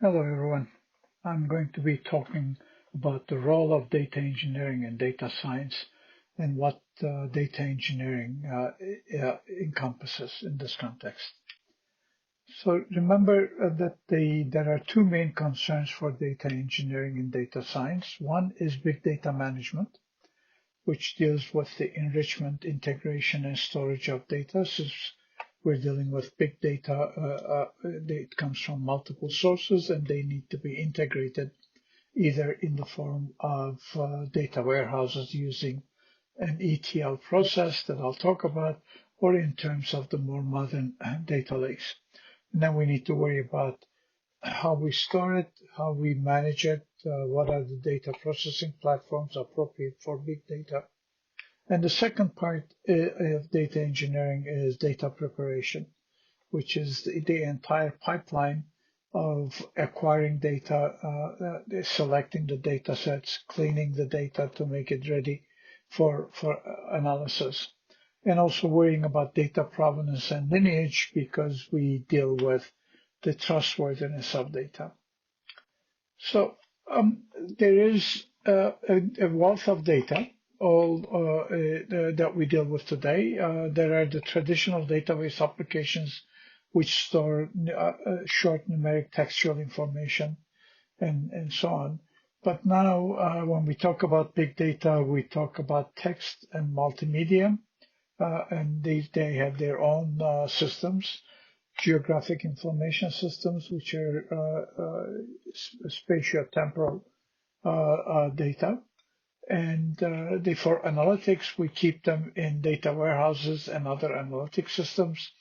Hello everyone. I'm going to be talking about the role of data engineering and data science and what data engineering encompasses in this context. So remember that there are two main concerns for data engineering and data science. One is big data management, which deals with the enrichment, integration, and storage of data. So we're dealing with big data. It comes from multiple sources, and they need to be integrated either in the form of data warehouses using an ETL process that I'll talk about, or in terms of the more modern data lakes. And then we need to worry about how we store it, how we manage it, what are the data processing platforms appropriate for big data. And the second part of data engineering is data preparation, which is the entire pipeline of acquiring data, selecting the data sets, cleaning the data to make it ready for analysis, and also worrying about data provenance and lineage because we deal with the trustworthiness of data. So there is a wealth of data that we deal with today. There are the traditional database applications which store short numeric textual information and so on. But now when we talk about big data, we talk about text and multimedia, and they have their own systems, geographic information systems, which are spatiotemporal data. And for analytics, we keep them in data warehouses and other analytic systems.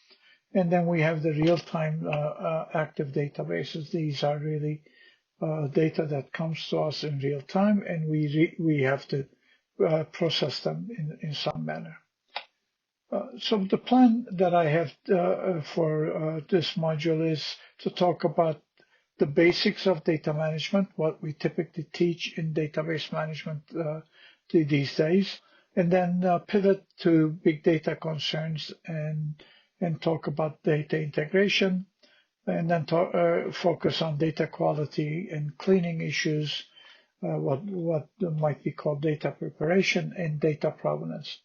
And then we have the real-time active databases. These are really data that comes to us in real time, and we have to process them in some manner. So the plan that I have for this module is to talk about the basics of data management, what we typically teach in database management these days, and then pivot to big data concerns and talk about data integration, and then focus on data quality and cleaning issues, what might be called data preparation and data provenance.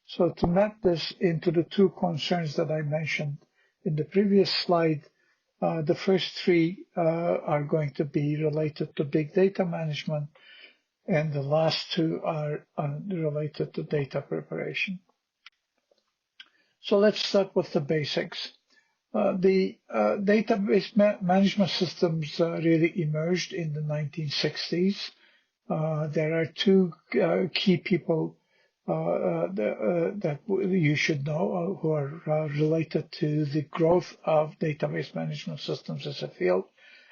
So to map this into the two concerns that I mentioned in the previous slide, the first three are going to be related to big data management, and the last two are related to data preparation. So let's start with the basics. The database management systems really emerged in the 1960s. There are two key people that you should know who are related to the growth of database management systems as a field.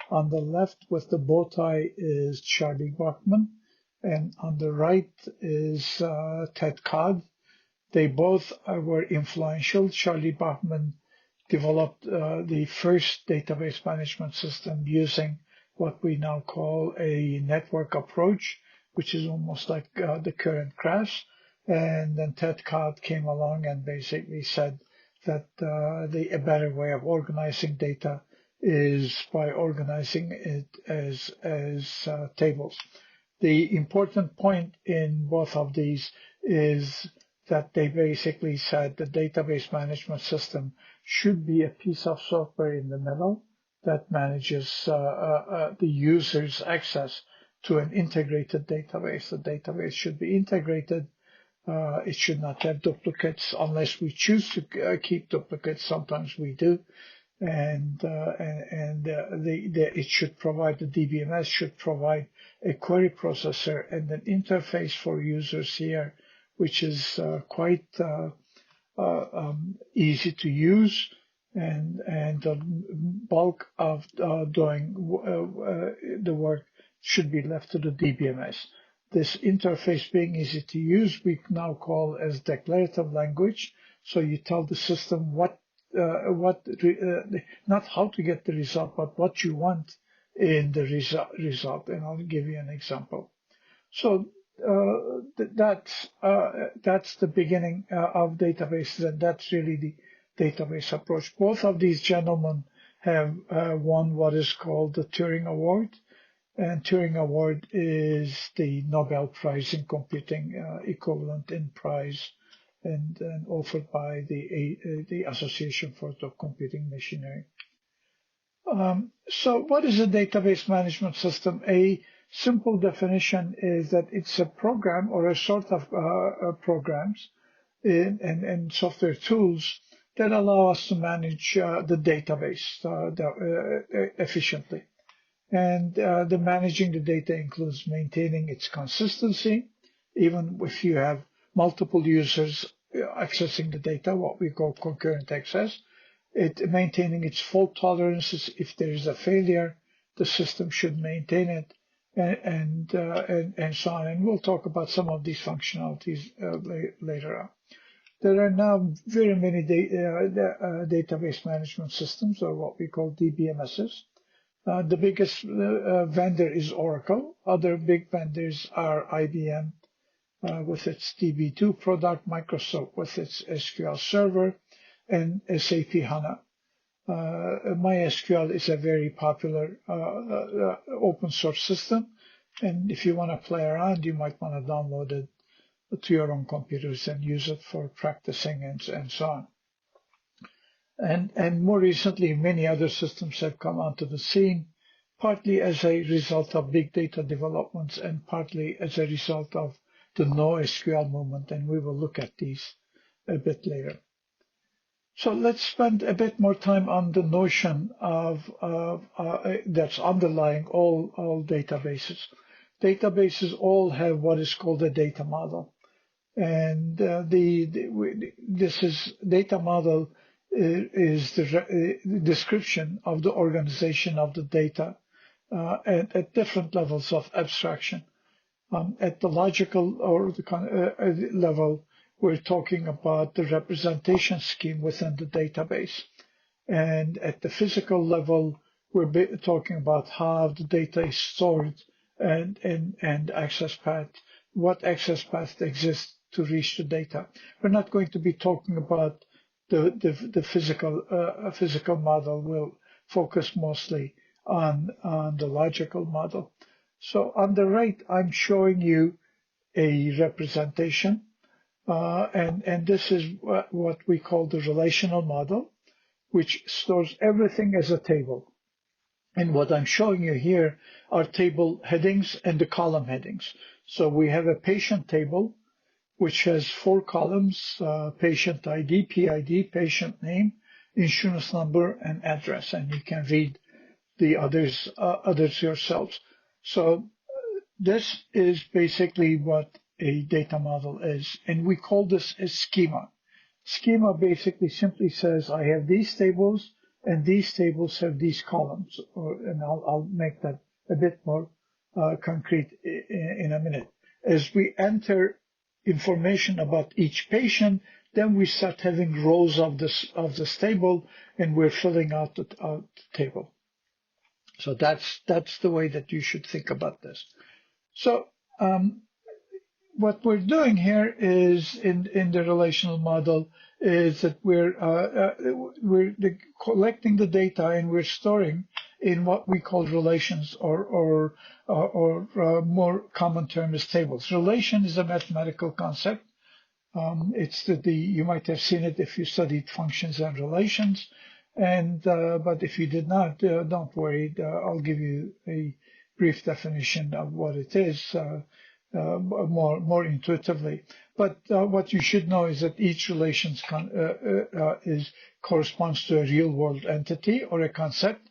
On the left with the bow tie is Charlie Bachman, and on the right is Ted Codd. They both were influential. Charlie Bachman developed the first database management system using what we now call a network approach, which is almost like the current CRAS. And then Ted Codd came along and basically said that a better way of organizing data is by organizing it as tables. The important point in both of these is that they basically said the database management system should be a piece of software in the middle that manages the user's access to an integrated database. The database should be integrated. It should not have duplicates unless we choose to keep duplicates. Sometimes we do. And it should provide, the DBMS should provide a query processor and an interface for users here, which is quite easy to use, and the bulk of doing the work should be left to the DBMS. This interface being easy to use, we now call as declarative language. So you tell the system not how to get the result, but what you want in the result. And I'll give you an example. So that's the beginning of databases, and that's really the database approach. Both of these gentlemen have won what is called the Turing Award. And Turing Award is the Nobel Prize in computing equivalent in prize and offered by the Association for the Computing Machinery. So what is a database management system? A simple definition is that it's a program or a sort of programs and software tools that allow us to manage the database efficiently. And the managing the data includes maintaining its consistency, even if you have multiple users accessing the data, what we call concurrent access. Maintaining its fault tolerances. If there is a failure, the system should maintain it, and so on. And we'll talk about some of these functionalities later on. There are now very many database management systems, or what we call DBMSs. The biggest vendor is Oracle. Other big vendors are IBM with its DB2 product, Microsoft with its SQL Server, and SAP HANA. MySQL is a very popular open source system, and if you want to play around, you might want to download it to your own computers and use it for practicing and so on. And more recently, many other systems have come onto the scene, partly as a result of big data developments and partly as a result of the NoSQL movement, and we will look at these a bit later. So let's spend a bit more time on the notion of that's underlying all databases. Databases all have what is called a data model, and this data model is the description of the organization of the data at different levels of abstraction. At the logical or the level, we're talking about the representation scheme within the database. And at the physical level, we're talking about how the data is stored and access path, what access path exists to reach the data. We're not going to be talking about the physical model. We'll focus mostly on the logical model. So on the right, I'm showing you a representation. And this is what we call the relational model, which stores everything as a table. And what I'm showing you here are table headings and the column headings. So we have a patient table, which has 4 columns, patient ID, PID, patient name, insurance number, and address. And you can read the others yourselves. So this is basically what a data model is, and we call this a schema. Schema basically simply says I have these tables, and these tables have these columns, and I'll make that a bit more concrete in a minute. As we enter information about each patient, then we start having rows of this table, and we're filling out the table. So that's the way that you should think about this. So what we're doing here is in the relational model is that we're collecting the data and we're storing in what we call relations or more common term is tables. Relation is a mathematical concept. It's you might have seen it if you studied functions and relations, and but if you did not, don't worry. I'll give you a brief definition of what it is. More intuitively, but what you should know is that each relation corresponds to a real-world entity or a concept,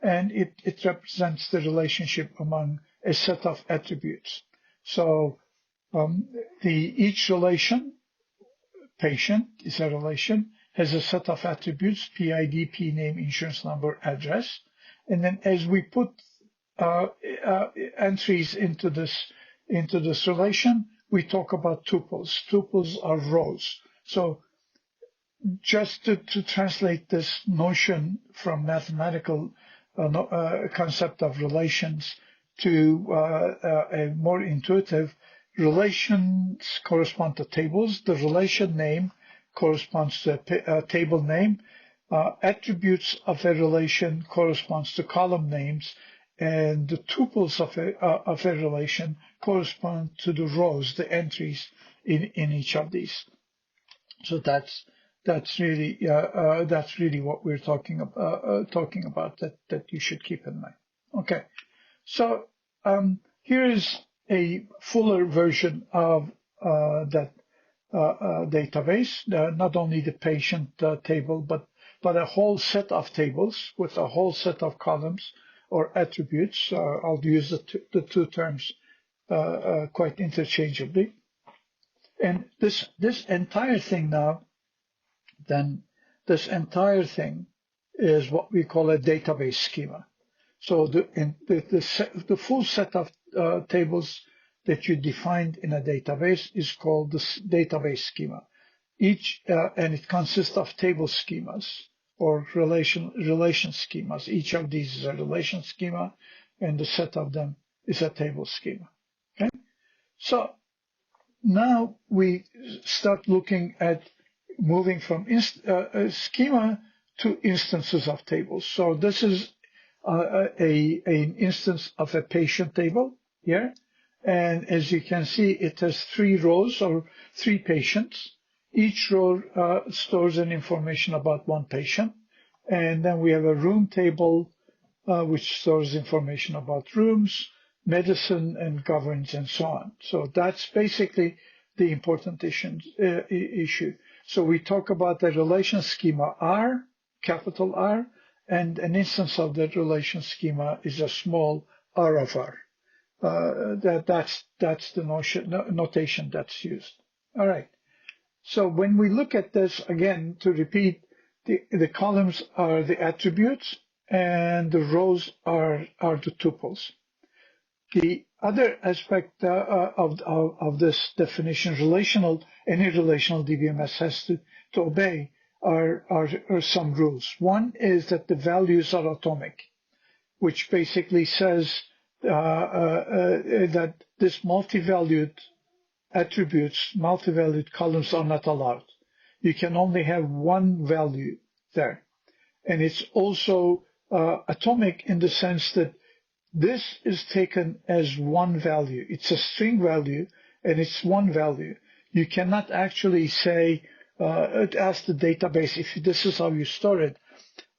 and it represents the relationship among a set of attributes. So each relation, patient is a relation, has a set of attributes: PID, P name, insurance number, address, and then as we put entries into this relation, we talk about tuples. Tuples are rows. So just to translate this notion from mathematical concept of relations to a more intuitive, relations correspond to tables. The relation name corresponds to a table name. Attributes of a relation corresponds to column names, and the tuples of a relation correspond to the rows, the entries in each of these. So that's really what we're talking about that you should keep in mind. Okay, so here is a fuller version of that database, not only the patient table, but a whole set of tables with a whole set of columns or attributes. I'll use the two terms quite interchangeably. And this entire thing now, then this entire thing is what we call a database schema. So the full set of tables that you defined in a database is called the database schema. And it consists of table schemas or relation schemas. Each of these is a relation schema, and the set of them is a table schema. Okay, so now we start looking at moving from schema to instances of tables. So this is an instance of a patient table here. And as you can see, it has 3 rows or 3 patients. Each row stores an information about one patient. And then we have a room table, which stores information about rooms, medicine, and governs, and so on. So that's basically the important issue. So we talk about the relation schema R, capital R, and an instance of that relation schema is a small r of R. That's the notation that's used. All right. So when we look at this, again, to repeat, the columns are the attributes and the rows are the tuples. The other aspect of this definition, any relational DBMS has to obey are some rules. One is that the values are atomic, which basically says that this multi-valued attributes, multi-valued columns are not allowed. You can only have one value there. And it's also atomic in the sense that this is taken as one value. It's a string value, and it's one value. You cannot actually say, ask the database, if this is how you store it,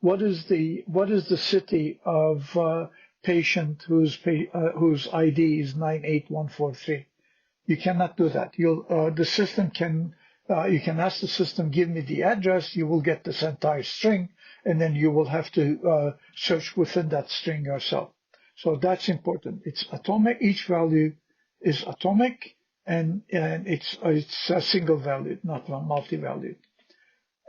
what is the city of patient whose ID is 98143? You cannot do that. The system can. You can ask the system, give me the address. You will get this entire string, and then you will have to search within that string yourself. So that's important. It's atomic. Each value is atomic, and it's a single valued, not multi-valued.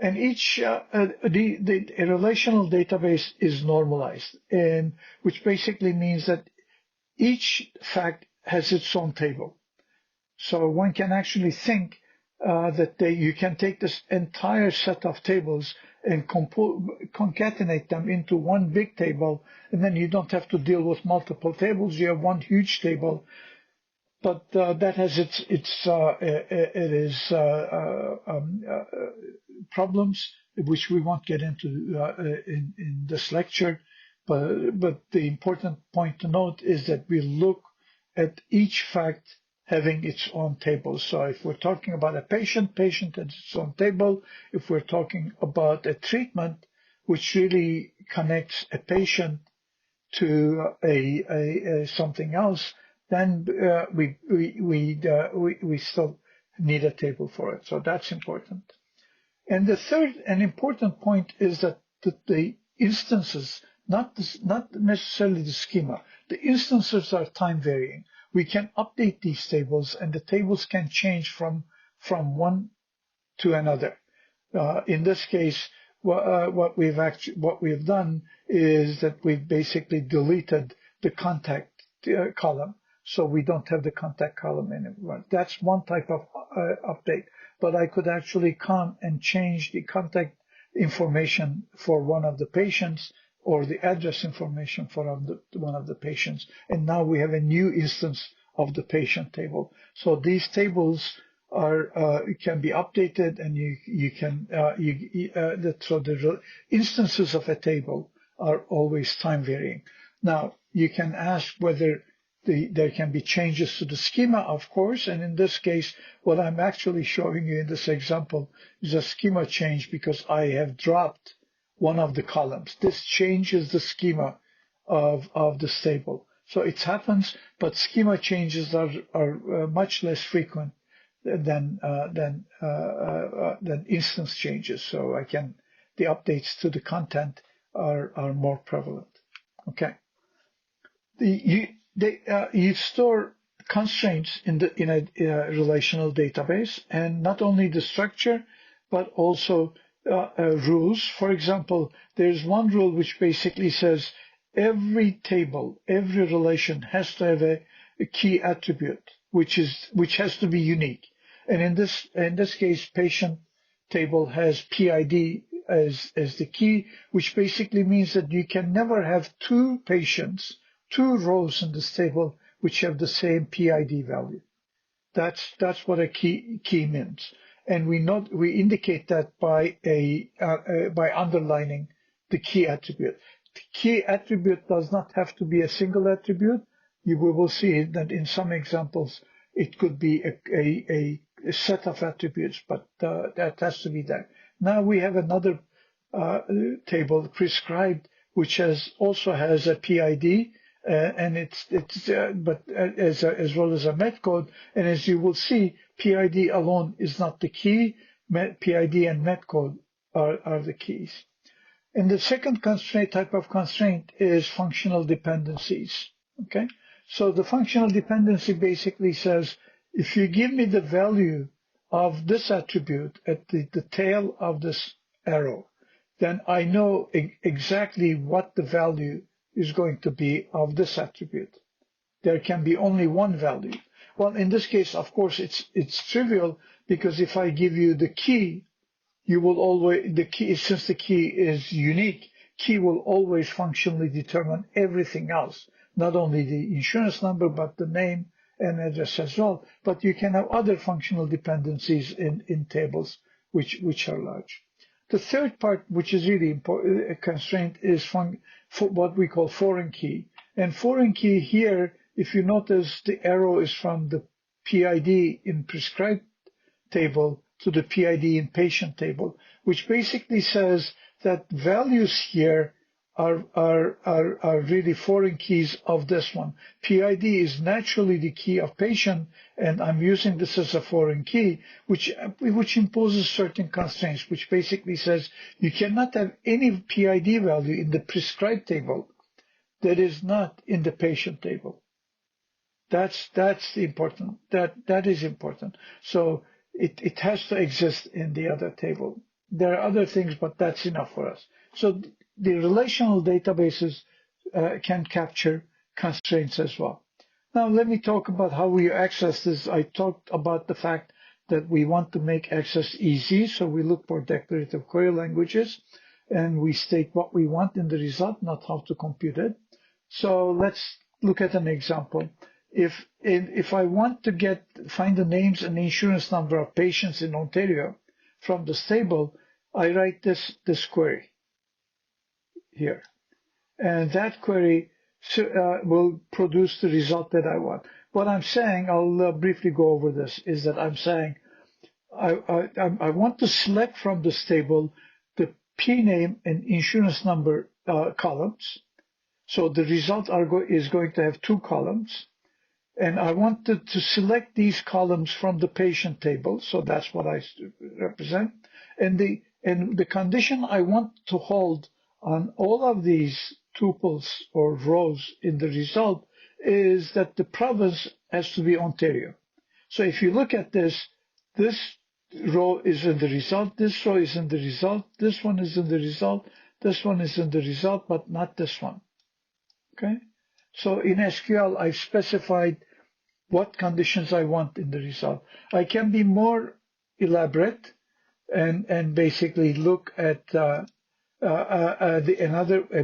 And each a relational database is normalized, and which basically means that each fact has its own table. So one can actually think that you can take this entire set of tables and concatenate them into one big table, and then you don't have to deal with multiple tables. You have one huge table, but that has problems, which we won't get into in this lecture. But the important point to note is that we look at each fact having its own table. So if we're talking about a patient has its own table. If we're talking about a treatment, which really connects a patient to a something else, then we still need a table for it. So that's important. And the third and important point is that the instances, not necessarily the schema, the instances are time varying. We can update these tables, and the tables can change from one to another. In this case, what we've done is that we've basically deleted the contact column, so we don't have the contact column anymore. That's one type of update. But I could actually come and change the contact information for one of the patients, or the address information for one of the patients. And now we have a new instance of the patient table. So these tables can be updated, and so the instances of a table are always time varying. Now you can ask whether there can be changes to the schema, of course, and in this case, what I'm actually showing you in this example is a schema change because I have dropped one of the columns. This changes the schema of this table. So it happens, but schema changes are much less frequent than instance changes. So the updates to the content are more prevalent. Okay. You store constraints in a relational database, and not only the structure, but also rules. For example, there's one rule which basically says every table, every relation has to have a key attribute, which has to be unique. And in this case, patient table has PID as the key, which basically means that you can never have two patients, two rows in this table which have the same PID value. That's what a key means, and we indicate that by underlining the key attribute. The key attribute does not have to be a single attribute. We will see that in some examples it could be a set of attributes, but that has to be there. Now we have another table prescribed, which also has a PID. And but as well as a met code, and as you will see, PID alone is not the key. PID and met code are the keys. And the second type of constraint is functional dependencies. Okay, so the functional dependency basically says if you give me the value of this attribute at the tail of this arrow, then I know exactly what the value is going to be of this attribute. There can be only one value. Well, in this case, of course, it's trivial because if I give you the key, you will always since the key is unique, key will always functionally determine everything else, not only the insurance number but the name and address as well. But you can have other functional dependencies in tables which are large. The third part, which is really important, a constraint, is what we call foreign key. And foreign key here, if you notice, the arrow is from the PID in prescribed table to the PID in patient table, which basically says that values here are really foreign keys of this one. PID is naturally the key of patient, and I'm using this as a foreign key, which imposes certain constraints, which basically says you cannot have any PID value in the prescribed table that is not in the patient table. That's important. That is important. So it has to exist in the other table. There are other things, but that's enough for us. So the relational databases can capture constraints as well. Now let me talk about how we access this. I talked about the fact that we want to make access easy, so we look for declarative query languages, and we state what we want in the result, not how to compute it. So let's look at an example. If I want to find the names and insurance number of patients in Ontario from this table, I write this query here, and that query will produce the result that I want. What I'm saying, I'll briefly go over this, is that I'm saying I want to select from this table the P name and insurance number columns. So the result is going to have two columns. And I wanted to select these columns from the patient table, so that's what I represent. And the condition I want to hold on all of these tuples or rows in the result is that the province has to be Ontario. So if you look at this row is in the result, this row is in the result, this one is in the result, this one is in the result, but not this one. Okay? So in SQL, I've specified what conditions I want in the result. I can be more elaborate and basically look at a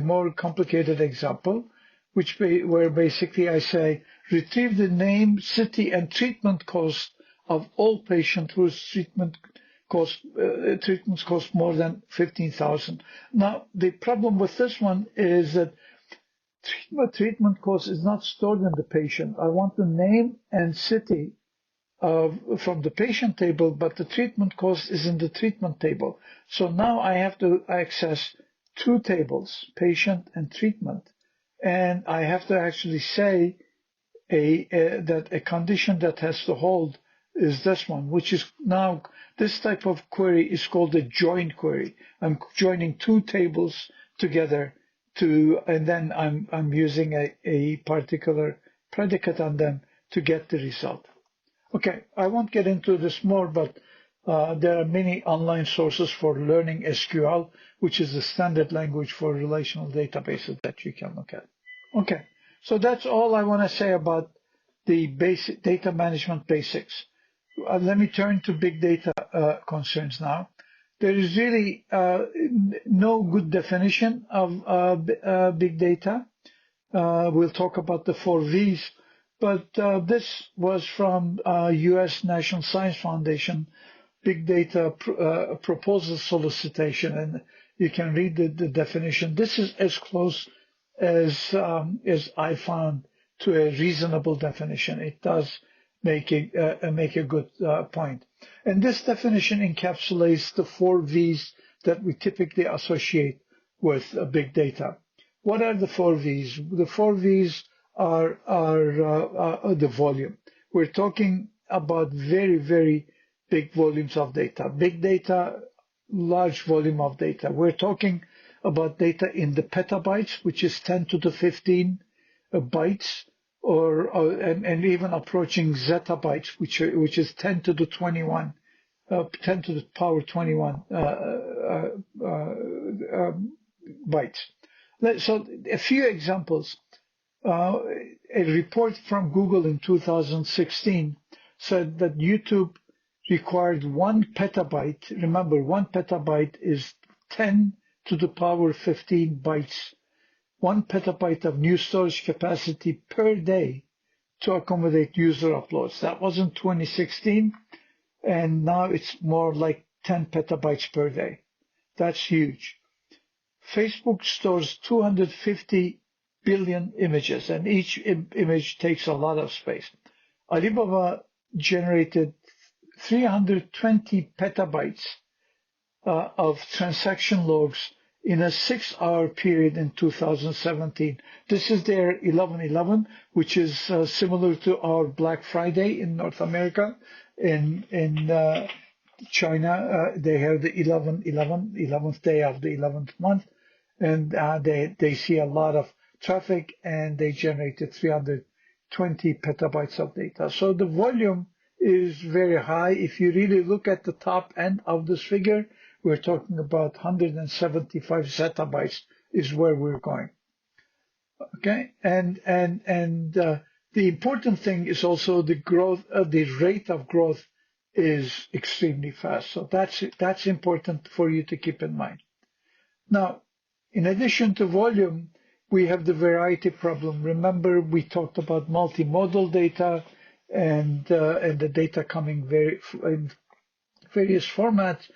more complicated example, where basically I say retrieve the name, city, and treatment cost of all patients whose treatments cost more than 15,000. Now, the problem with this one is that treatment cost is not stored in the patient. I want the name and city from the patient table, but the treatment cost is in the treatment table. So now I have to access two tables, patient and treatment. And I have to actually say that a condition that has to hold is this one, which is now, this type of query is called a join query. I'm joining two tables together and then I'm using a particular predicate on them to get the result. Okay, I won't get into this more, but there are many online sources for learning SQL, which is the standard language for relational databases that you can look at. Okay, so that's all I want to say about the basic data management basics. Let me turn to big data concerns now. There is really no good definition of big data. We'll talk about the 4 V's, but this was from U.S. National Science Foundation Big Data Proposal Solicitation, and you can read the definition. This is as close as I found to a reasonable definition. It does make a good point. And this definition encapsulates the 4 V's that we typically associate with big data. What are the 4 V's? The 4 V's are the volume. We're talking about very, very big volumes of data. Big data, large volume of data. We're talking about data in the petabytes, which is 10 to the 15 bytes, and even approaching zettabytes, which is 10 to the 21, 10 to the power 21 bytes. So a few examples. A report from Google in 2016 said that YouTube required 1 petabyte. Remember, 1 petabyte is 10 to the power 15 bytes. 1 petabyte of new storage capacity per day to accommodate user uploads. That was in 2016, and now it's more like 10 petabytes per day. That's huge. Facebook stores 250 billion images, and each image takes a lot of space. Alibaba generated 320 petabytes of transaction logs in a 6-hour period in 2017. This is their 11/11, which is similar to our Black Friday in North America. In China, they have the 11/11, 11th day of the 11th month, and they see a lot of traffic, and they generated 320 petabytes of data. So the volume is very high. If you really look at the top end of this figure, we're talking about 175 zettabytes is where we're going. Okay, and the important thing is also the growth. The rate of growth is extremely fast. So that's important for you to keep in mind. Now, in addition to volume, we have the variety problem. Remember, we talked about multimodal data and the data coming in various formats.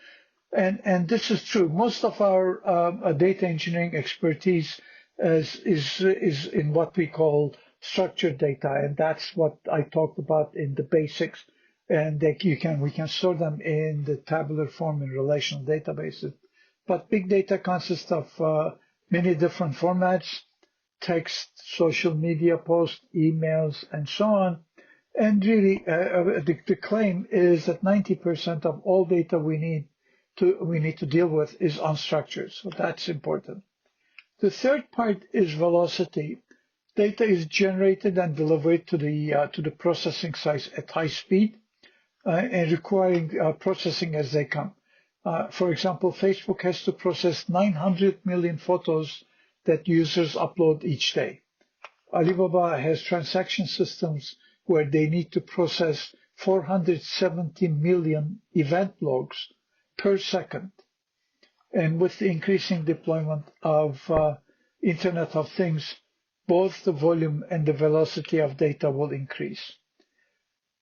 And this is true. Most of our data engineering expertise is in what we call structured data, and that's what I talked about in the basics. And we can store them in the tabular form in relational databases. But big data consists of many different formats: text, social media posts, emails, and so on. And really, the claim is that 90% of all data we need to deal with is unstructured. So that's important. The third part is velocity. Data is generated and delivered to the processing sites at high speed and requiring processing as they come. For example, Facebook has to process 900 million photos that users upload each day. Alibaba has transaction systems where they need to process 470 million event logs per second. And with the increasing deployment of Internet of Things, both the volume and the velocity of data will increase.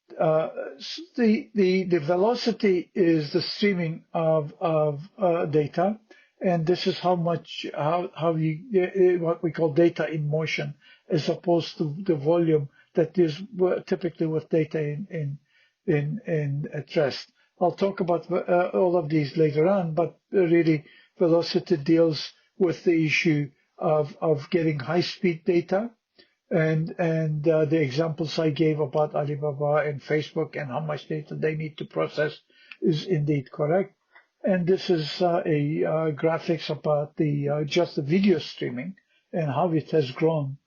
the velocity is the streaming of data, and this is how you what we call data in motion, as opposed to the volume that is typically with data at rest. I'll talk about all of these later on, but really velocity deals with the issue of getting high-speed data. And the examples I gave about Alibaba and Facebook and how much data they need to process is indeed correct. And this is a graphics about the just the video streaming and how it has grown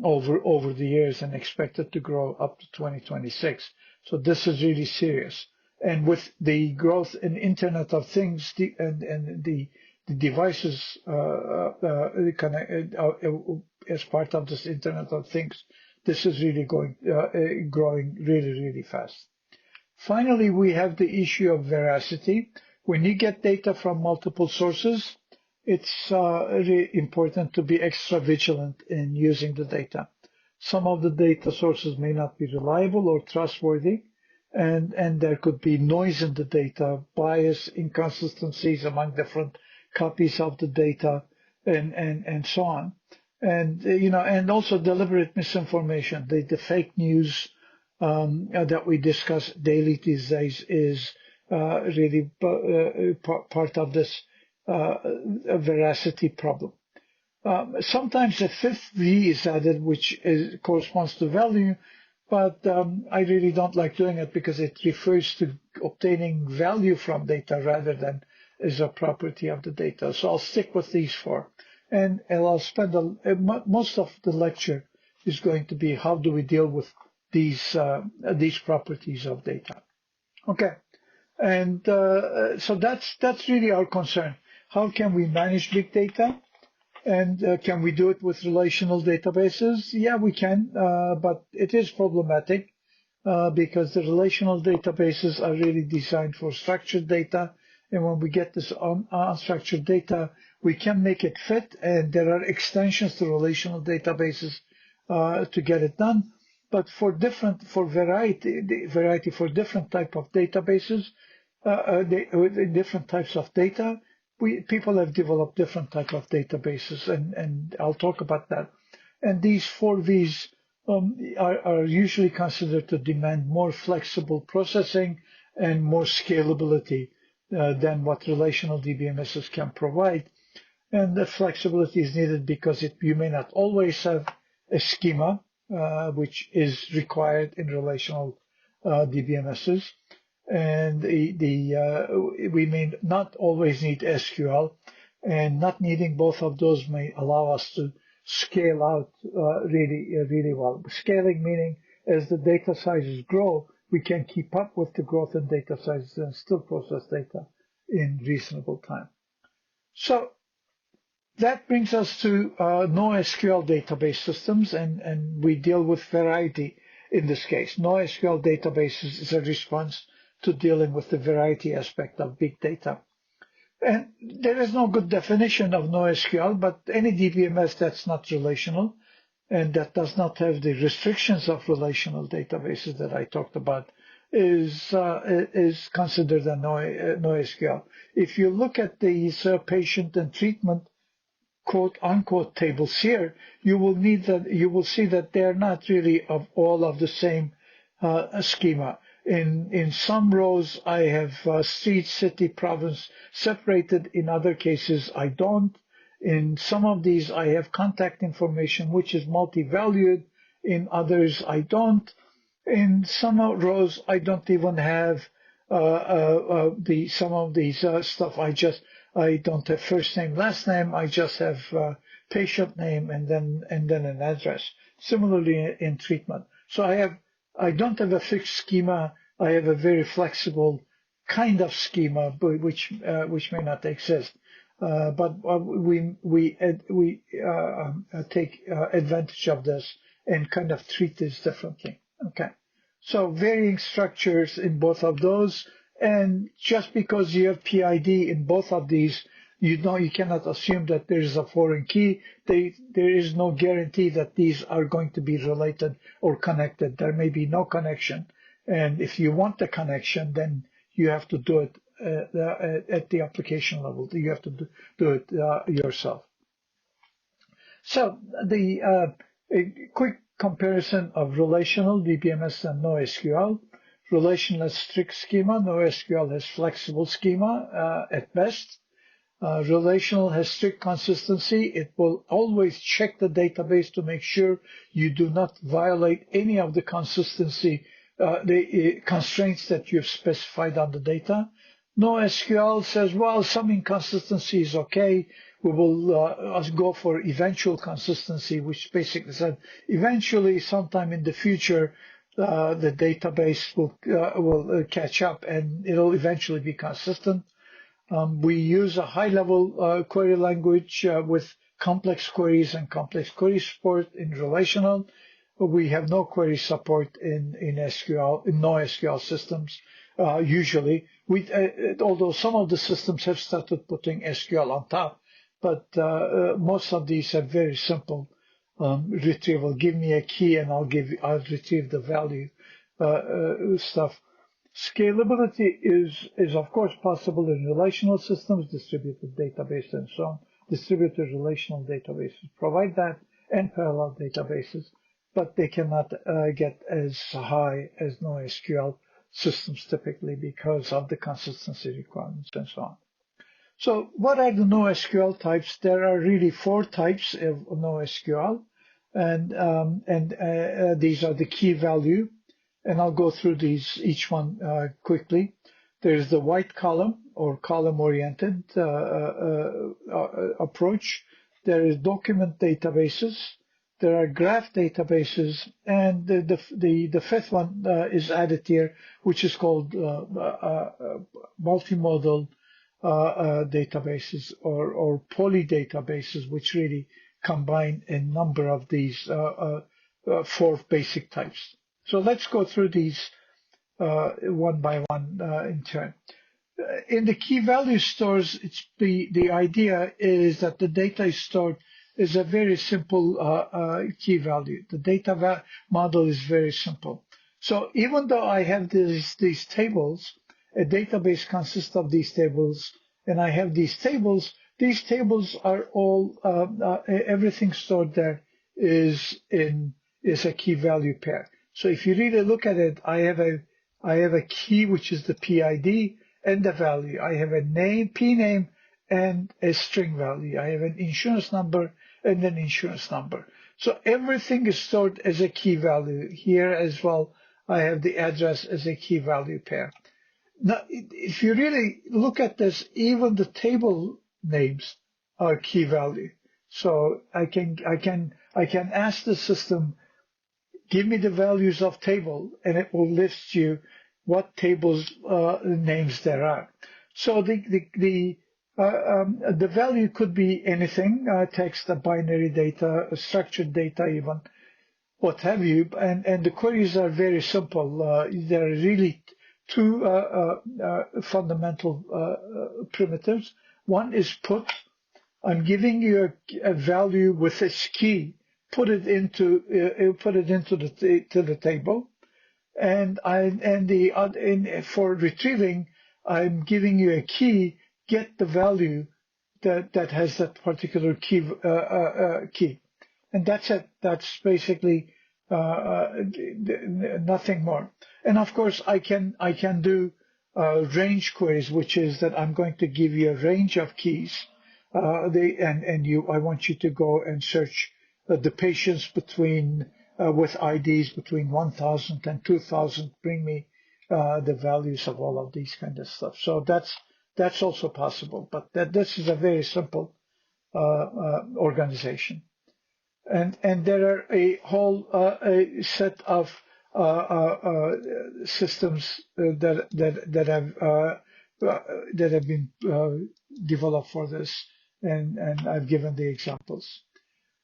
over the years and expected to grow up to 2026. So this is really serious. And with the growth in Internet of Things and the devices as part of this Internet of Things, this is really growing really fast. Finally, we have the issue of veracity. When you get data from multiple sources, it's really important to be extra vigilant in using the data. Some of the data sources may not be reliable or trustworthy, and there could be noise in the data, bias, inconsistencies among different copies of the data, and so on. And and also deliberate misinformation. The fake news that we discuss daily these days is really part of this veracity problem. Sometimes a fifth V is added, which corresponds to value, but I really don't like doing it because it refers to obtaining value from data rather than as a property of the data. So I'll stick with these four. And I'll spend most of the lecture is going to be how do we deal with these properties of data. Okay, and so that's really our concern. How can we manage big data? And can we do it with relational databases? Yeah, we can, but it is problematic because the relational databases are really designed for structured data. And when we get this unstructured data, we can make it fit, and there are extensions to relational databases to get it done. But for variety for different type of databases, different types of data, people have developed different type of databases, and I'll talk about that. And these four V's are usually considered to demand more flexible processing and more scalability than what relational DBMSs can provide. And the flexibility is needed because you may not always have a schema, which is required in relational DBMSs. And we may not always need SQL, and not needing both of those may allow us to scale out really well. Scaling meaning as the data sizes grow, we can keep up with the growth in data sizes and still process data in reasonable time. So that brings us to NoSQL database systems, and we deal with variety in this case. NoSQL databases is a response to dealing with the variety aspect of big data. And there is no good definition of NoSQL, but any DBMS that's not relational and that does not have the restrictions of relational databases that I talked about is considered a NoSQL. If you look at these patient and treatment quote unquote tables here, you will see that they're not really of all of the same schema. In some rows, I have street, city, province separated. In other cases, I don't. In some of these, I have contact information, which is multi-valued. In others, I don't. In some rows, I don't even have some of these stuff. I don't have first name, last name. I just have patient name and then an address. Similarly, in treatment, so I don't have a fixed schema. I have a very flexible kind of schema, which may not exist. But we take advantage of this and kind of treat this differently. Okay, so varying structures in both of those, and just because you have PID in both of these, you cannot assume that there is a foreign key. There is no guarantee that these are going to be related or connected. There may be no connection, And if you want the connection, then you have to do it at the application level. You have to do it yourself. So a quick comparison of relational DBMS and NoSQL. Relational has strict schema. NoSQL has flexible schema at best. Relational has strict consistency. It will always check the database to make sure you do not violate any of the consistency, the constraints that you've specified on the data. NoSQL says, well, some inconsistency is okay. We will go for eventual consistency, which basically said eventually, sometime in the future, the database will catch up and it'll eventually be consistent. We use a high-level query language with complex queries and complex query support in relational. We have no query support in SQL, in NoSQL systems. Usually, although some of the systems have started putting SQL on top, but most of these are very simple retrieval. Give me a key and I'll retrieve the value stuff. Scalability is of course possible in relational systems, distributed database, and so on. Distributed relational databases provide that, and parallel databases, but they cannot get as high as NoSQL systems typically because of the consistency requirements and so on. So what are the NoSQL types? There are really 4 types of NoSQL, and these are the key value. And I'll go through each one quickly. There's the white column or column-oriented approach. There is document databases. There are graph databases, and the fifth one is added here, which is called multimodal databases or poly databases, which really combine a number of these 4 basic types. So let's go through these one by one in turn. In the key value stores, the idea is that the data is stored is a very simple key value. The data model is very simple. So even though I have these tables, a database consists of these tables, and I have these tables are all, everything stored there is a key value pair. So if you really look at it, I have a key, which is the PID, and the value. I have a name, P name, and a string value. I have an insurance number and an insurance number. So everything is stored as a key value. Here as well, I have the address as a key value pair. Now, if you really look at this, even the table names are key value. So I can ask the system, give me the values of table, and it will list you what tables names there are. So the value could be anything, text, binary data, structured data, even what have you. And the queries are very simple. There are really 2 fundamental primitives. One is put. I'm giving you a value with its key. Put it into the table, and for retrieving, I'm giving you a key. Get the value that has that particular key, and that's it. That's basically nothing more. And of course, I can do range queries, which is that I'm going to give you a range of keys, I want you to go and search the patients with IDs between 1,000 and 2,000. Bring me the values of all of these kind of stuff. So that's also possible, but this is a very simple organization. And there are a whole set of systems that have been developed for this, and I've given the examples.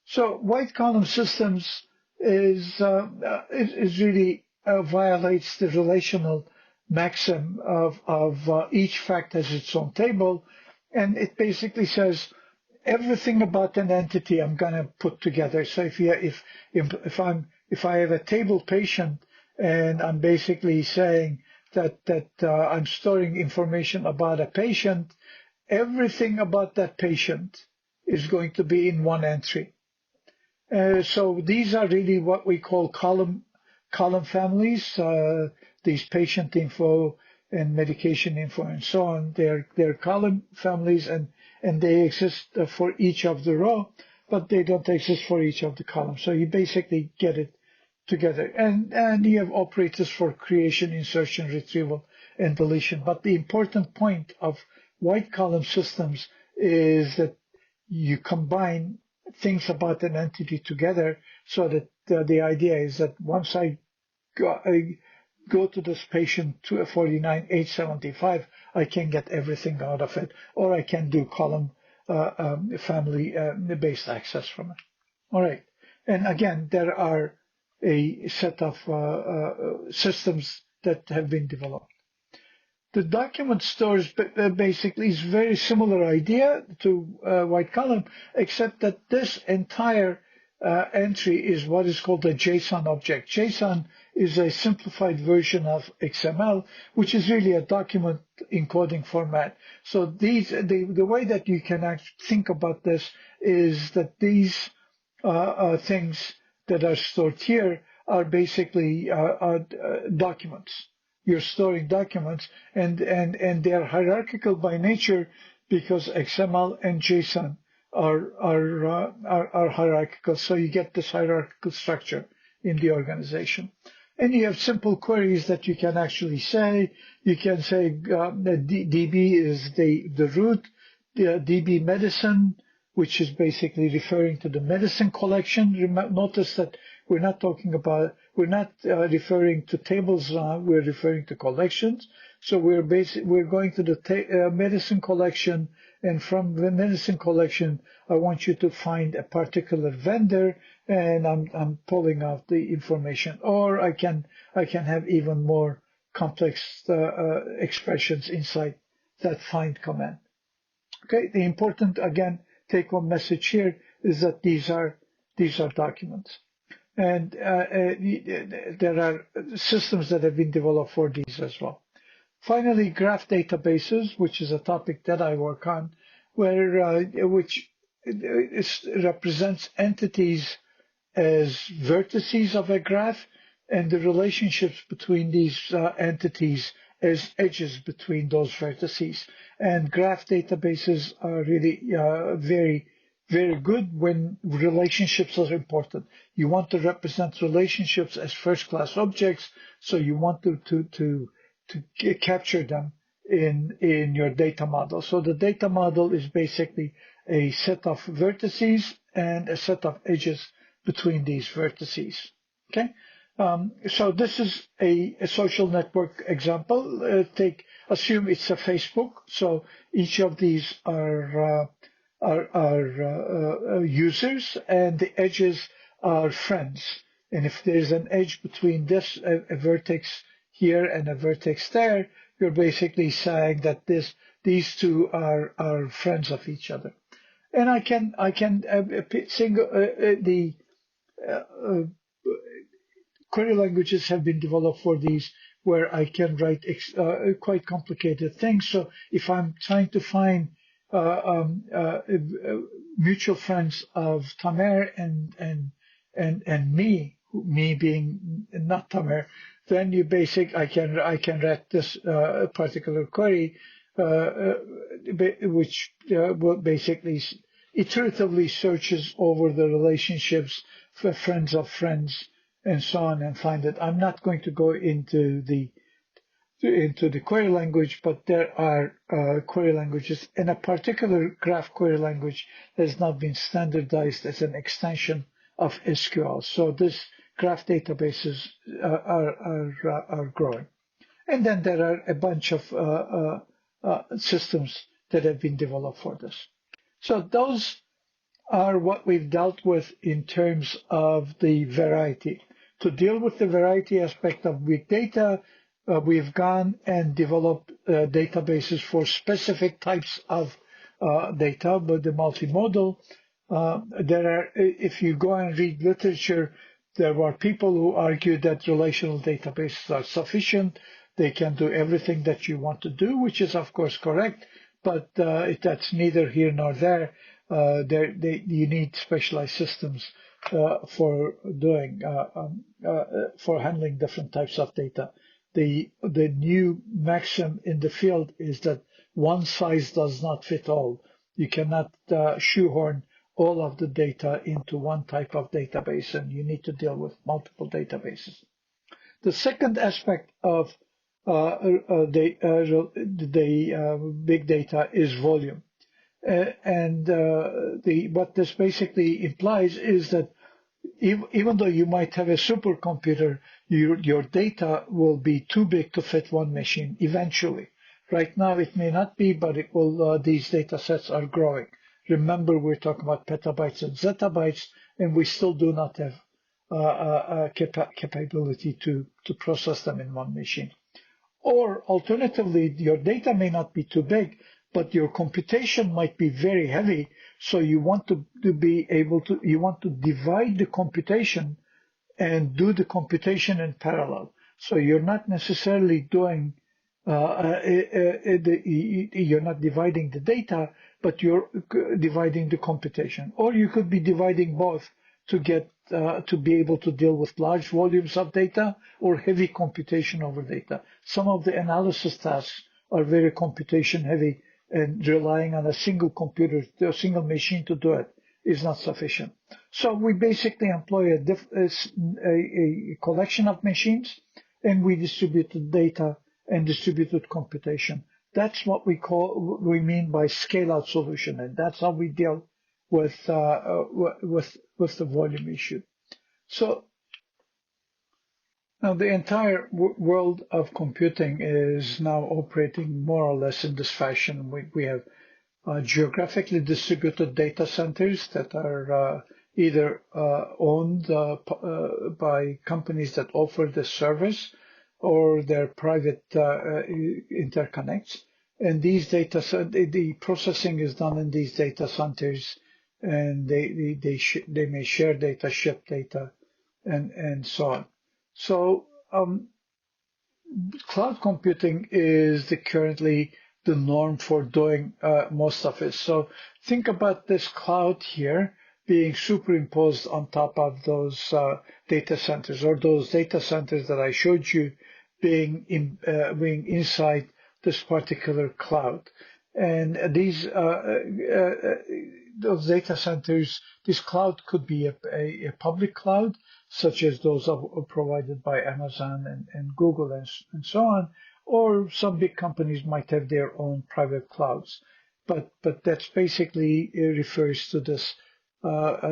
So white column systems is really violates the relational maxim of each fact has its own table, and it basically says everything about an entity I'm going to put together. So if I have a table patient and I'm basically saying that I'm storing information about a patient. Everything about that patient is going to be in one entry. So these are really what we call column families. These patient info and medication info and so on. They're column families, and they exist for each of the row, but they don't exist for each of the columns. So you basically get it together, and you have operators for creation, insertion, retrieval, and deletion. But the important point of white column systems is that you combine things about an entity together, so that the idea is that once I go to this patient 249-875, I can get everything out of it, or I can do column family based access from it. All right, and again, there are a set of systems that have been developed. The document stores basically is very similar idea to white column, except that this entire entry is what is called a JSON object. JSON is a simplified version of XML, which is really a document encoding format. So the way that you can actually think about this is that these things that are stored here are basically documents. You're storing documents, and they are hierarchical by nature because XML and JSON are hierarchical. So you get this hierarchical structure in the organization. And you have simple queries that you can actually say. You can say that DB is the root, the DB medicine, which is basically referring to the medicine collection. Notice that we're not referring to tables now, we're referring to collections. So we're going to the medicine collection, and from the medicine collection, I want you to find a particular vendor, and I'm pulling out the information. Or I can have even more complex expressions inside that find command. Okay, the important, again, take-home message here is that these are documents. And there are systems that have been developed for these as well. Finally, graph databases, which is a topic that I work on, which represents entities as vertices of a graph, and the relationships between these entities as edges between those vertices. And graph databases are really very, very good when relationships are important. You want to represent relationships as first-class objects, so you want to capture them in your data model. So the data model is basically a set of vertices and a set of edges between these vertices. Okay, so this is a social network example. Assume it's a Facebook. So each of these are users, and the edges are friends. And if there's an edge between this a vertex here and a vertex there, you're basically saying that these two are friends of each other. And I can the query languages have been developed for these, where I can write quite complicated things. So if I'm trying to find mutual friends of Tamer and me being not Tamer, then I can write this particular query, which will basically iteratively searches over the relationships for friends of friends and so on, and find it. I'm not going to go into the query language, but there are query languages, and a particular graph query language has now been standardized as an extension of SQL. So this graph databases are growing. And then there are a bunch of systems that have been developed for this. So those are what we've dealt with in terms of the variety. To deal with the variety aspect of big data, we've gone and developed databases for specific types of data, but the multimodal. If you go and read literature, There were people who argued that relational databases are sufficient. They can do everything that you want to do, which is, of course, correct, but that's neither here nor there. You need specialized systems for handling different types of data. The new maxim in the field is that one size does not fit all. You cannot shoehorn all of the data into one type of database, and you need to deal with multiple databases. The second aspect of the big data is volume. What this basically implies is that even though you might have a supercomputer, your data will be too big to fit one machine eventually. Right now it may not be, but it will. These data sets are growing. Remember, we're talking about petabytes and zettabytes, and we still do not have capability to process them in one machine. Or alternatively, your data may not be too big, but your computation might be very heavy. So you want to be able to, you want to divide the computation and do the computation in parallel. So you're not necessarily doing, you're not dividing the data, but you're dividing the computation. Or you could be dividing both to get to be able to deal with large volumes of data or heavy computation over data. Some of the analysis tasks are very computation heavy, and relying on a single computer, a single machine to do it is not sufficient. So we basically employ a collection of machines, and we distributed data and distributed computation. That's what we mean by scale-out solution, and that's how we deal with the volume issue. So now the entire world of computing is now operating more or less in this fashion. We have geographically distributed data centers that are either owned by companies that offer the service, or they're private interconnects. And these data, the processing is done in these data centers, and they may share data, ship data, and so on. So cloud computing is currently the norm for doing most of it. So think about this cloud here being superimposed on top of those data centers, or those data centers that I showed you being inside this particular cloud. And those data centers, this cloud could be a public cloud, such as those are provided by Amazon and Google and so on, or some big companies might have their own private clouds. But that's basically refers to this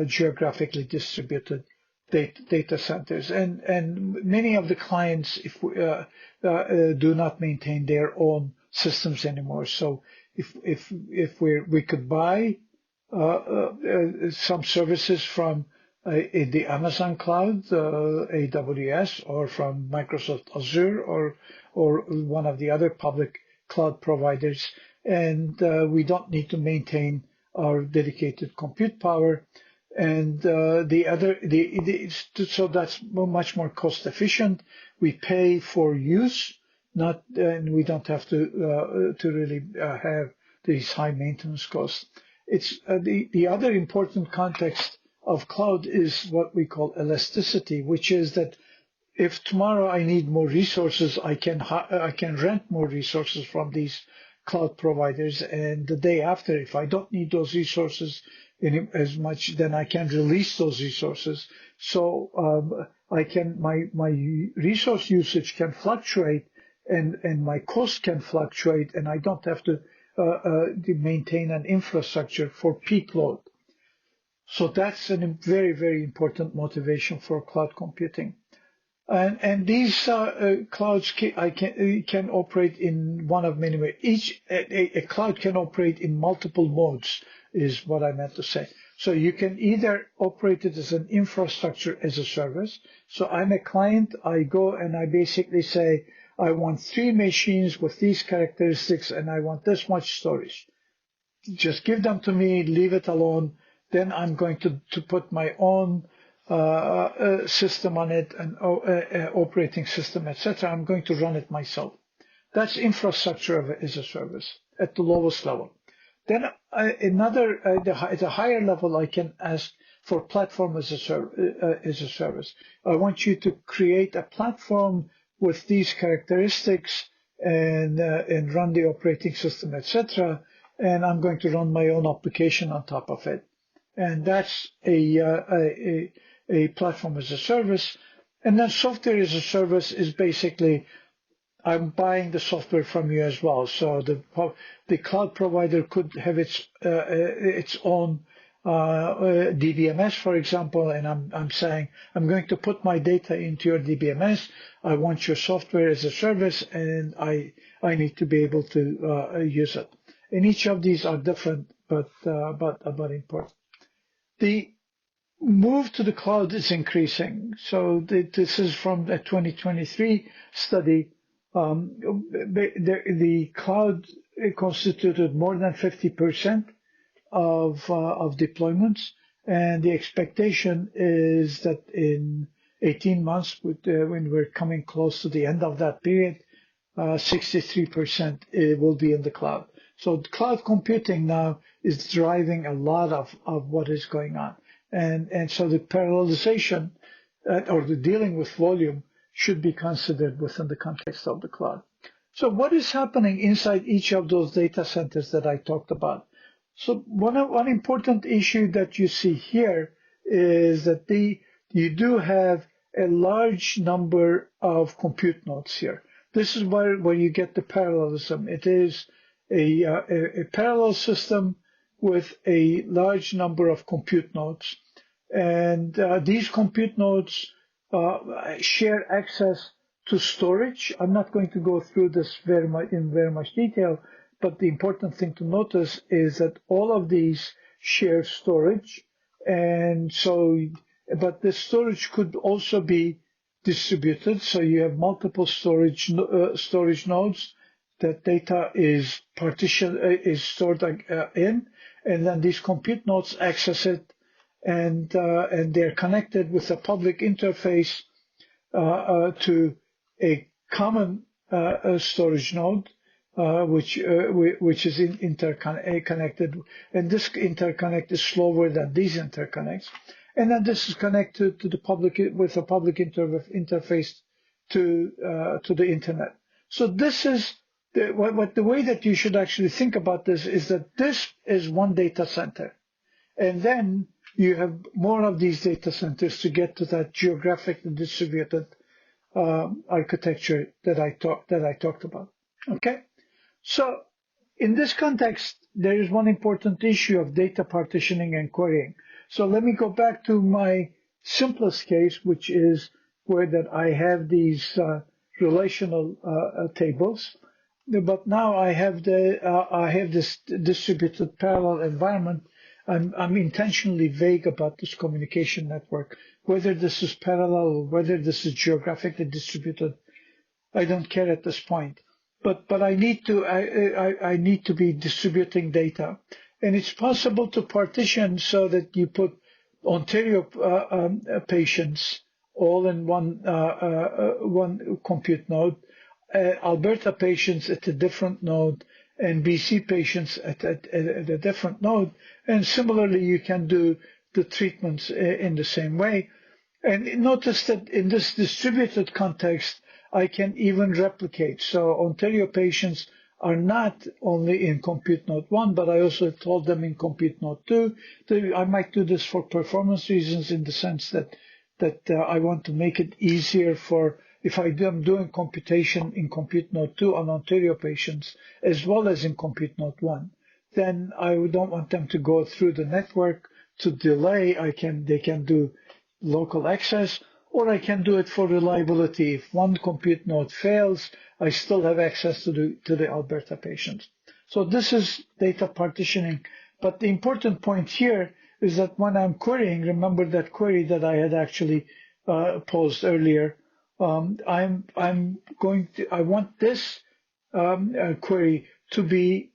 geographically distributed data centers, and many of the clients do not maintain their own systems anymore. So if we could buy some services from the Amazon cloud, AWS, or from Microsoft Azure, or one of the other public cloud providers, and we don't need to maintain our dedicated compute power. And so that's much more cost efficient. We pay for use, and we don't have to really have these high maintenance costs. It's the other important context of cloud is what we call elasticity, which is that if tomorrow I need more resources, I can rent more resources from these cloud providers, and the day after, if I don't need those resources as much, then I can release those resources. So my resource usage can fluctuate, and my cost can fluctuate, and I don't have to maintain an infrastructure for peak load. So that's a very, very important motivation for cloud computing. And these clouds can operate in one of many ways. A cloud can operate in multiple modes, is what I meant to say. So you can either operate it as an infrastructure as a service. So I'm a client, I go and I basically say, I want 3 machines with these characteristics, and I want this much storage. Just give them to me, leave it alone. Then I'm going to put my own system on it, an operating system, etc. I'm going to run it myself. That's infrastructure as a service at the lowest level. Then at a higher level, I can ask for platform as a service. I want you to create a platform with these characteristics and run the operating system, etc. And I'm going to run my own application on top of it. And that's a platform as a service. And then software as a service is basically I'm buying the software from you as well. So the cloud provider could have its own DBMS, for example, and I'm saying I'm going to put my data into your DBMS. I want your software as a service, and I need to be able to use it. And each of these are different, but important. The move to the cloud is increasing. So this is from the 2023 study. The cloud constituted more than 50% of deployments, and the expectation is that in 18 months, when we're coming close to the end of that period, 63% will be in the cloud. So cloud computing now is driving a lot of what is going on. And so the parallelization or the dealing with volume should be considered within the context of the cloud. So what is happening inside each of those data centers that I talked about? So one important issue that you see here is that you do have a large number of compute nodes here. This is where you get the parallelism. It is a parallel system with a large number of compute nodes. And these compute nodes share access to storage. I'm not going to go through this in very much detail, but the important thing to notice is that all of these share storage. And so, but the storage could also be distributed. So you have multiple storage nodes that data is stored in, and then these compute nodes access it, and they're connected with a public interface to a common storage node, which is interconnected, and this interconnect is slower than these interconnects, and then this is connected to the public with a public interface to the internet. So this is the way that you should actually think about this is that this is one data center, and then you have more of these data centers to get to that geographically distributed architecture that I talked about. Okay, so in this context, there is one important issue of data partitioning and querying. So let me go back to my simplest case, which is where that I have these relational tables, but now I have this distributed parallel environment. I'm intentionally vague about this communication network, whether this is parallel or whether this is geographically distributed. I don't care at this point, but I need to be distributing data, and it's possible to partition so that you put Ontario patients all in one compute node, Alberta patients at a different node, and BC patients at a different node. And similarly, you can do the treatments in the same way. And notice that in this distributed context, I can even replicate. So Ontario patients are not only in compute node 1, but I also told them in compute node 2. I might do this for performance reasons in the sense that I want to make it easier for if I'm doing computation in compute node 2 on Ontario patients as well as in compute node 1, then I don't want them to go through the network to delay. They can do local access, or I can do it for reliability. If one compute node fails, I still have access to the Alberta patients. So this is data partitioning. But the important point here is that when I'm querying, remember that query that I had actually posed earlier. I want this query to be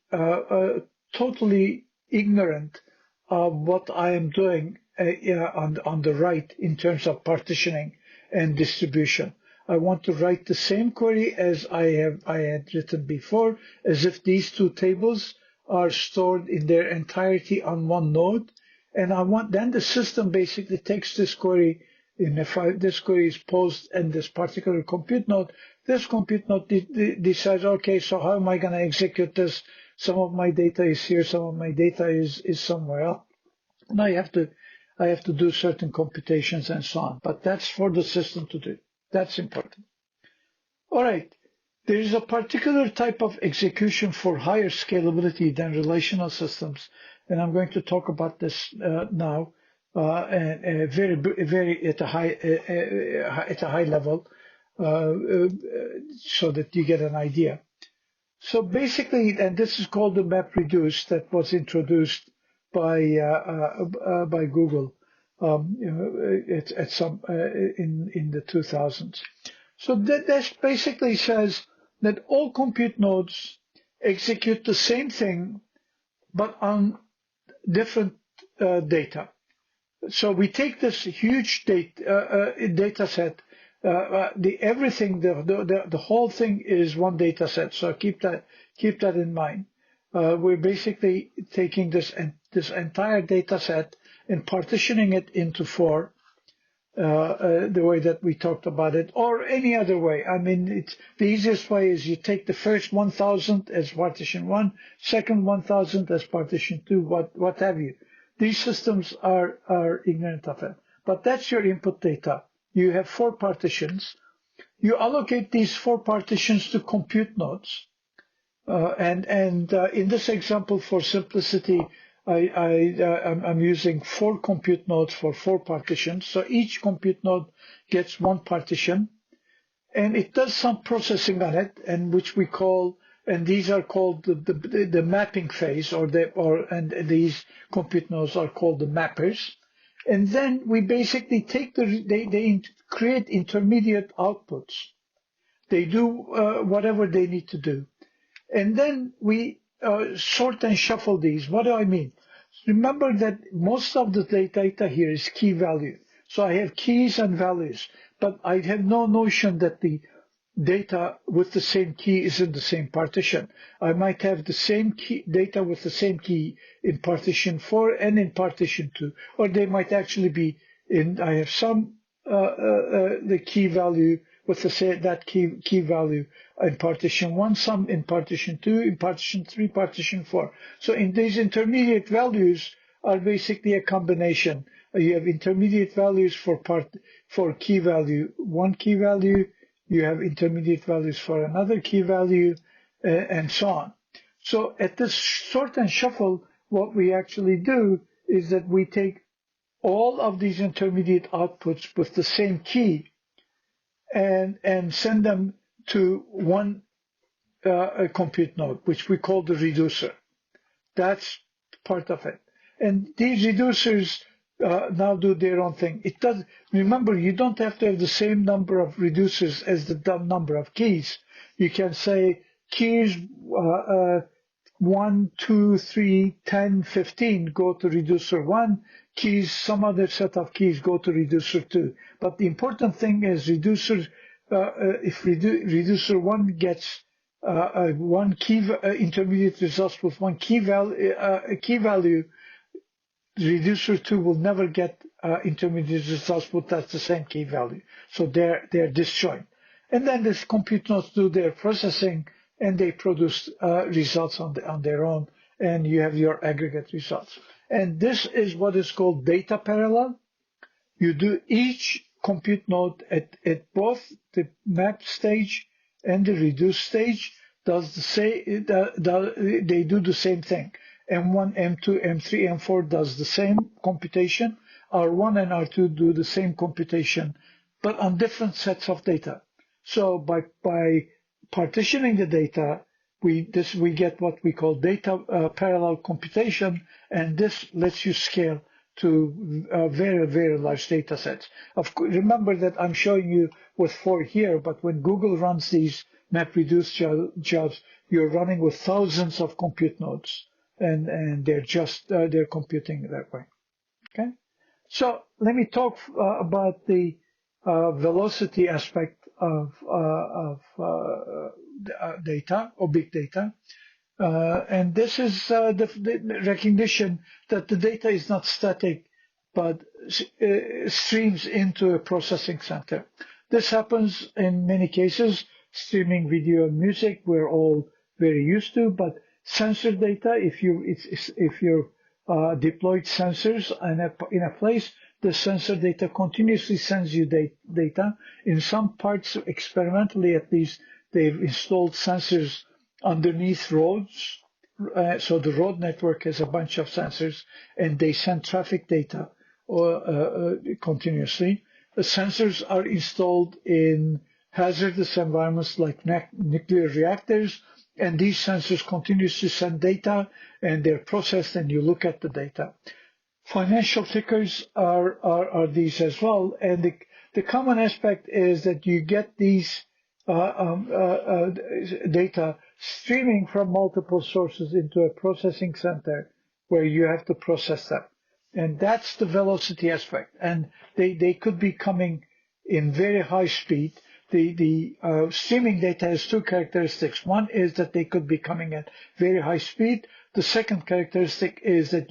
totally ignorant of what I am doing on the right in terms of partitioning and distribution. I want to write the same query as I had written before, as if these two tables are stored in their entirety on one node. And I want then the system basically takes this query, and if this query is posed in this particular compute node, this compute node decides, okay, so how am I going to execute this? Some of my data is here, some of my data is somewhere else. And I have to do certain computations and so on. But that's for the system to do. That's important. All right. There is a particular type of execution for higher scalability than relational systems, and I'm going to talk about this now, and very at a high level, so that you get an idea. So basically, and this is called the MapReduce that was introduced by Google at some in the 2000s. So that basically says that all compute nodes execute the same thing, but on different data. So we take this huge data set. The whole thing is one data set. So keep that in mind. We're basically taking this entire data set and partitioning it into four. The way that we talked about it, or any other way. I mean, the easiest way is you take the first 1,000 as partition 1, second 1,000 as partition 2, what have you. These systems are ignorant of it. But that's your input data. You have four partitions. You allocate these four partitions to compute nodes. And in this example, for simplicity, I'm using four compute nodes for four partitions. So each compute node gets one partition, and it does some processing on it, and which we call, and these are called the mapping phase, and these compute nodes are called the mappers. And then we basically take they create intermediate outputs. They do whatever they need to do, and then we sort and shuffle these. What do I mean? Remember that most of the data here is key value. So I have keys and values, but I have no notion that the data with the same key is in the same partition. I might have the same data with the same key in partition 4 and in partition 2, or they might actually be in. I have some the key value with that key value in partition 1, some in partition 2, in partition 3, partition 4. So in these intermediate values are basically a combination. You have intermediate values for key value, one key value. You have intermediate values for another key value, and so on. So at this sort and shuffle, what we actually do is that we take all of these intermediate outputs with the same key and send them to one compute node, which we call the reducer. That's part of it. And these reducers now do their own thing. Remember, you don't have to have the same number of reducers as the number of keys. You can say keys 1, 2, 3, 10, 15 go to reducer 1. Keys, some other set of keys go to reducer 2. But the important thing is reducer. If reducer 1 gets one key intermediate results with one key value, reducer 2 will never get intermediate results with the same key value. So they're disjoint. And then these compute nodes do their processing, and they produce results on their own, and you have your aggregate results. And this is what is called data parallel. You do each compute node at both the map stage and the reduce stage they do the same thing. M1, M2, M3, M4 does the same computation. R1 and R2 do the same computation, but on different sets of data. So by partitioning the data, we get what we call data parallel computation, and this lets you scale to very, very large data sets. Remember that I'm showing you with 4 here, but when Google runs these MapReduce jobs, you're running with thousands of compute nodes, and they're computing that way. Okay, So let me talk about the velocity aspect of data or big data. And this is the recognition that the data is not static, but streams into a processing center. This happens in many cases. Streaming video and music we're all very used to, but sensor data, if you deployed sensors in a place, the sensor data continuously sends you data. In some parts, experimentally at least, they've installed sensors underneath roads. So the road network has a bunch of sensors, and they send traffic data continuously. The sensors are installed in hazardous environments like nuclear reactors, and these sensors continuously send data, and they're processed, and you look at the data. Financial tickers are these as well, and the common aspect is that you get these data streaming from multiple sources into a processing center where you have to process them. And that's the velocity aspect. And they could be coming in very high speed. The streaming data has two characteristics. One is that they could be coming at very high speed. The second characteristic is that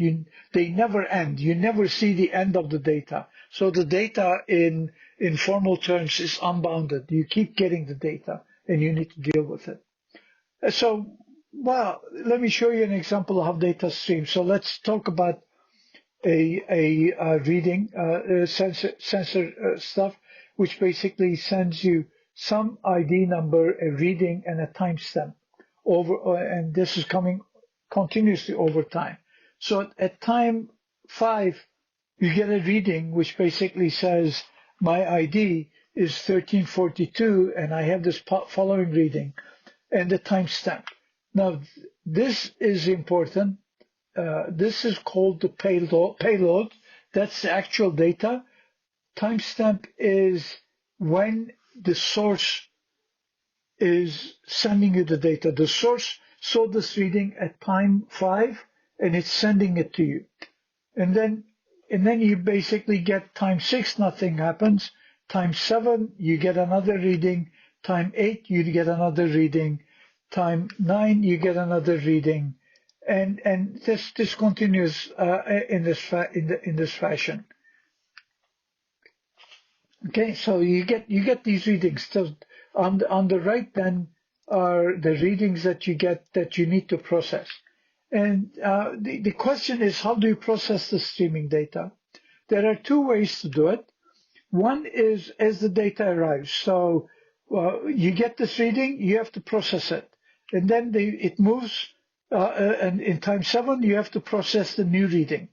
they never end. You never see the end of the data. So the data in formal terms is unbounded. You keep getting the data, and you need to deal with it. So, well, let me show you an example of how data streams. So let's talk about a reading sensor stuff, which basically sends you some ID number, a reading, and a timestamp and this is coming continuously over time. So at time 5, you get a reading which basically says my ID is 1342, and I have this following reading and the timestamp. Now, this is important. This is called the payload. That's the actual data. Timestamp is when the source is sending you the data. The source saw this reading at time 5, and it's sending it to you. And then you basically get time 6, nothing happens. Time 7, you get another reading. Time 8, you get another reading. Time 9, you get another reading. And this continues in this fashion. Okay, so you get these readings. So on the right then are the readings that you get that you need to process. And the question is, how do you process the streaming data? There are two ways to do it. One is as the data arrives. So you get this reading, you have to process it. And then it moves, and in time 7, you have to process the new reading.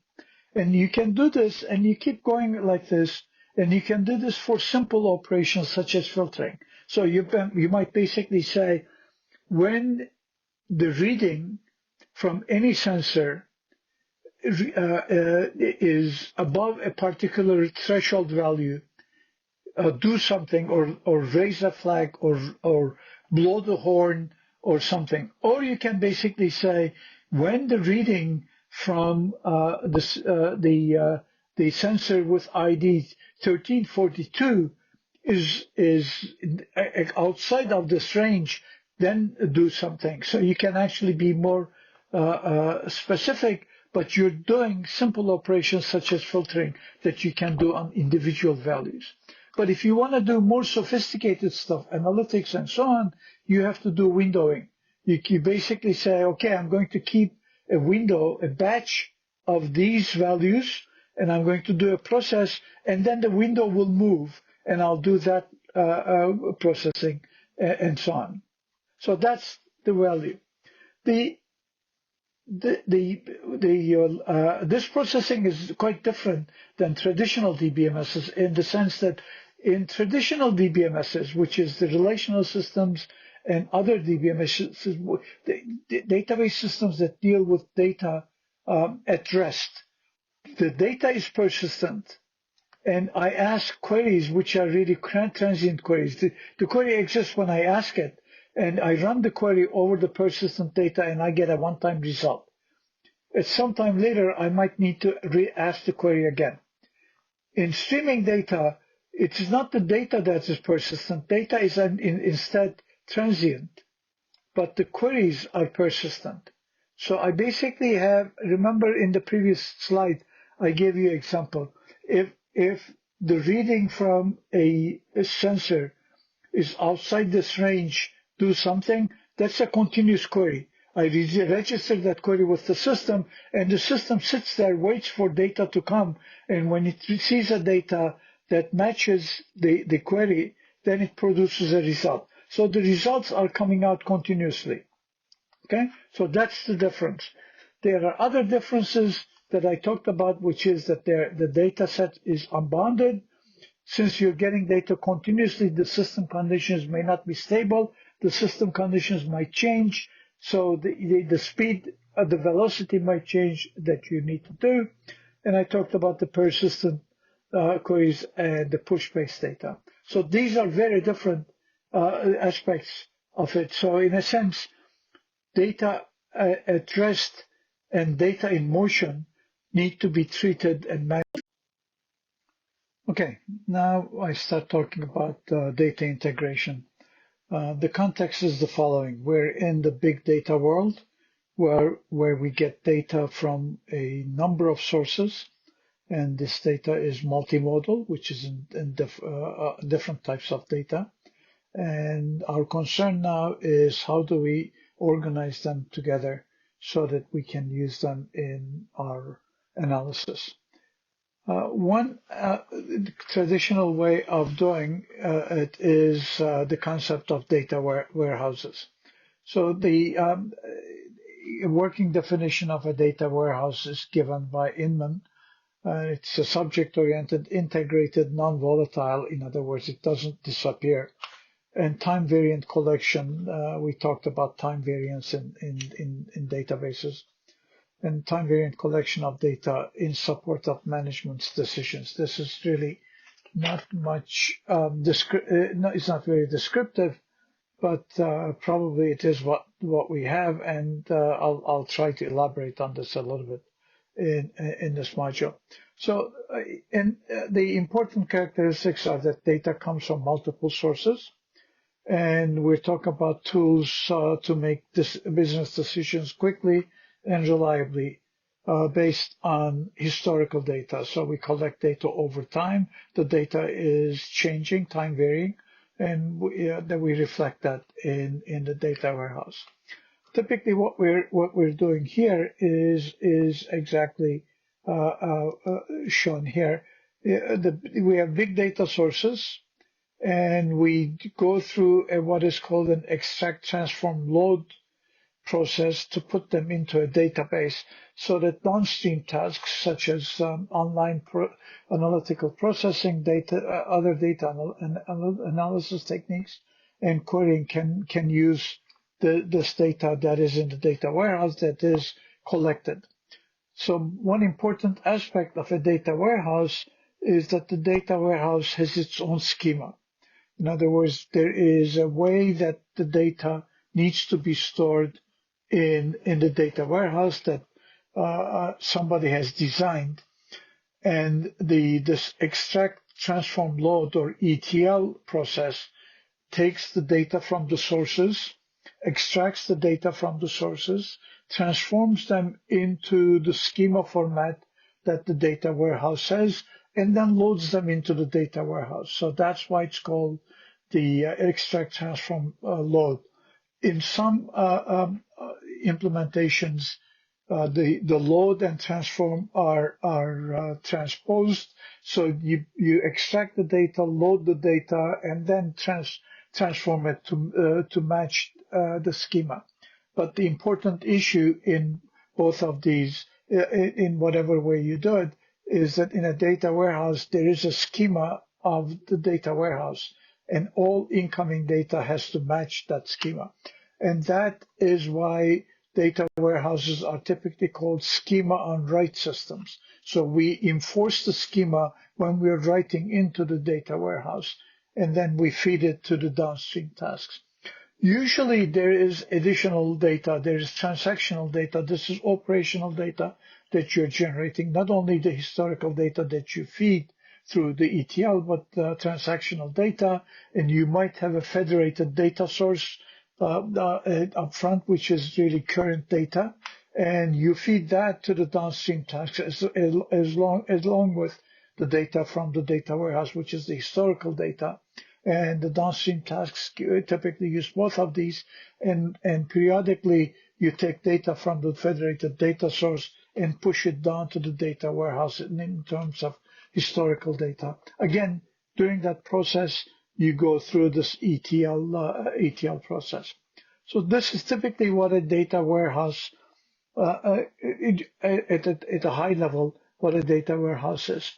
And you can do this, and you keep going like this, and you can do this for simple operations such as filtering. So you might basically say, when the reading from any sensor is above a particular threshold value, do something, or raise a flag, or blow the horn, or something. Or you can basically say, when the reading from the sensor with ID 1342 is outside of this range, then do something. So you can actually be more specific, but you're doing simple operations such as filtering that you can do on individual values. But if you want to do more sophisticated stuff, analytics and so on, you have to do windowing. You basically say, okay, I'm going to keep a window, a batch of these values, and I'm going to do a process, and then the window will move, and I'll do that processing and so on. So that's the value. This processing is quite different than traditional DBMSs in the sense that in traditional DBMSs, which is the relational systems and other DBMSs, database systems that deal with data at rest, the data is persistent. And I ask queries which are really transient queries. The query exists when I ask it, and I run the query over the persistent data, and I get a one-time result. At some time later, I might need to re-ask the query again. In streaming data, it is not the data that is persistent. Data is instead transient, but the queries are persistent. So I basically have, remember in the previous slide, I gave you an example. If the reading from a sensor is outside this range, do something, that's a continuous query. I register that query with the system, and the system sits there, waits for data to come, and when it receives a data that matches the query, then it produces a result. So the results are coming out continuously. Okay, so that's the difference. There are other differences that I talked about, which is that the data set is unbounded. Since you're getting data continuously, the system conditions may not be stable. The system conditions might change. So the speed, the velocity might change that you need to do. And I talked about the persistent queries and the push-based data. So these are very different aspects of it. So in a sense, data at rest and data in motion need to be treated and managed. Okay, now I start talking about data integration. The context is the following. We're in the big data world where we get data from a number of sources, and this data is multimodal, which is in different types of data. And our concern now is how do we organize them together so that we can use them in our analysis. One traditional way of doing it is the concept of data warehouses. So the working definition of a data warehouse is given by Inman. It's a subject-oriented, integrated, non-volatile. In other words, it doesn't disappear. And time-variant collection. We talked about time variance in databases. And time-variant collection of data in support of management's decisions. This is really not much, it's not very descriptive, but probably it is what we have, and I'll try to elaborate on this a little bit in this module. So, the important characteristics are that data comes from multiple sources, and we're talking about tools to make business decisions quickly and reliably based on historical data. So we collect data over time. The data is changing, time varying, and then we reflect that in the data warehouse. Typically, what we're doing here is exactly shown here. We have big data sources, and we go through what is called an extract, transform, load process to put them into a database so that downstream tasks such as online analytical processing, other data analysis techniques, and querying can use this data that is in the data warehouse that is collected. So one important aspect of a data warehouse is that the data warehouse has its own schema. In other words, there is a way that the data needs to be stored in the data warehouse that somebody has designed. And this extract, transform, load, or ETL process takes the data from the sources, extracts the data from the sources, transforms them into the schema format that the data warehouse has, and then loads them into the data warehouse. So that's why it's called the extract, transform, load. In some implementations, the load and transform are transposed. So you extract the data, load the data, and then transform it to match the schema. But the important issue in both of these, in whatever way you do it, is that in a data warehouse, there is a schema of the data warehouse, and all incoming data has to match that schema. And that is why data warehouses are typically called schema on write systems. So we enforce the schema when we're writing into the data warehouse, and then we feed it to the downstream tasks. Usually there is additional data, there is transactional data, this is operational data that you're generating, not only the historical data that you feed, through the ETL, but transactional data, and you might have a federated data source up front, which is really current data, and you feed that to the downstream tasks along with the data from the data warehouse, which is the historical data. And the downstream tasks typically use both of these, and periodically you take data from the federated data source and push it down to the data warehouse in terms of historical data. Again, during that process, you go through this ETL process. So this is typically what a data warehouse, at a high level, what a data warehouse is.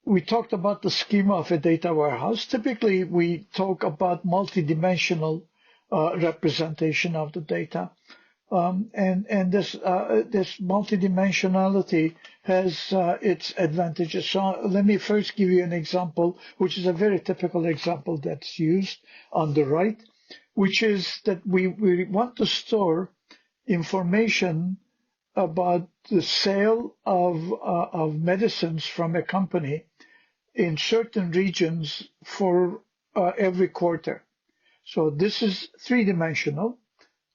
We talked about the schema of a data warehouse. Typically, we talk about multidimensional representation of the data. And this multidimensionality has its advantages. So let me first give you an example, which is a very typical example that's used on the right, which is that we want to store information about the sale of medicines from a company in certain regions for every quarter. So this is three-dimensional.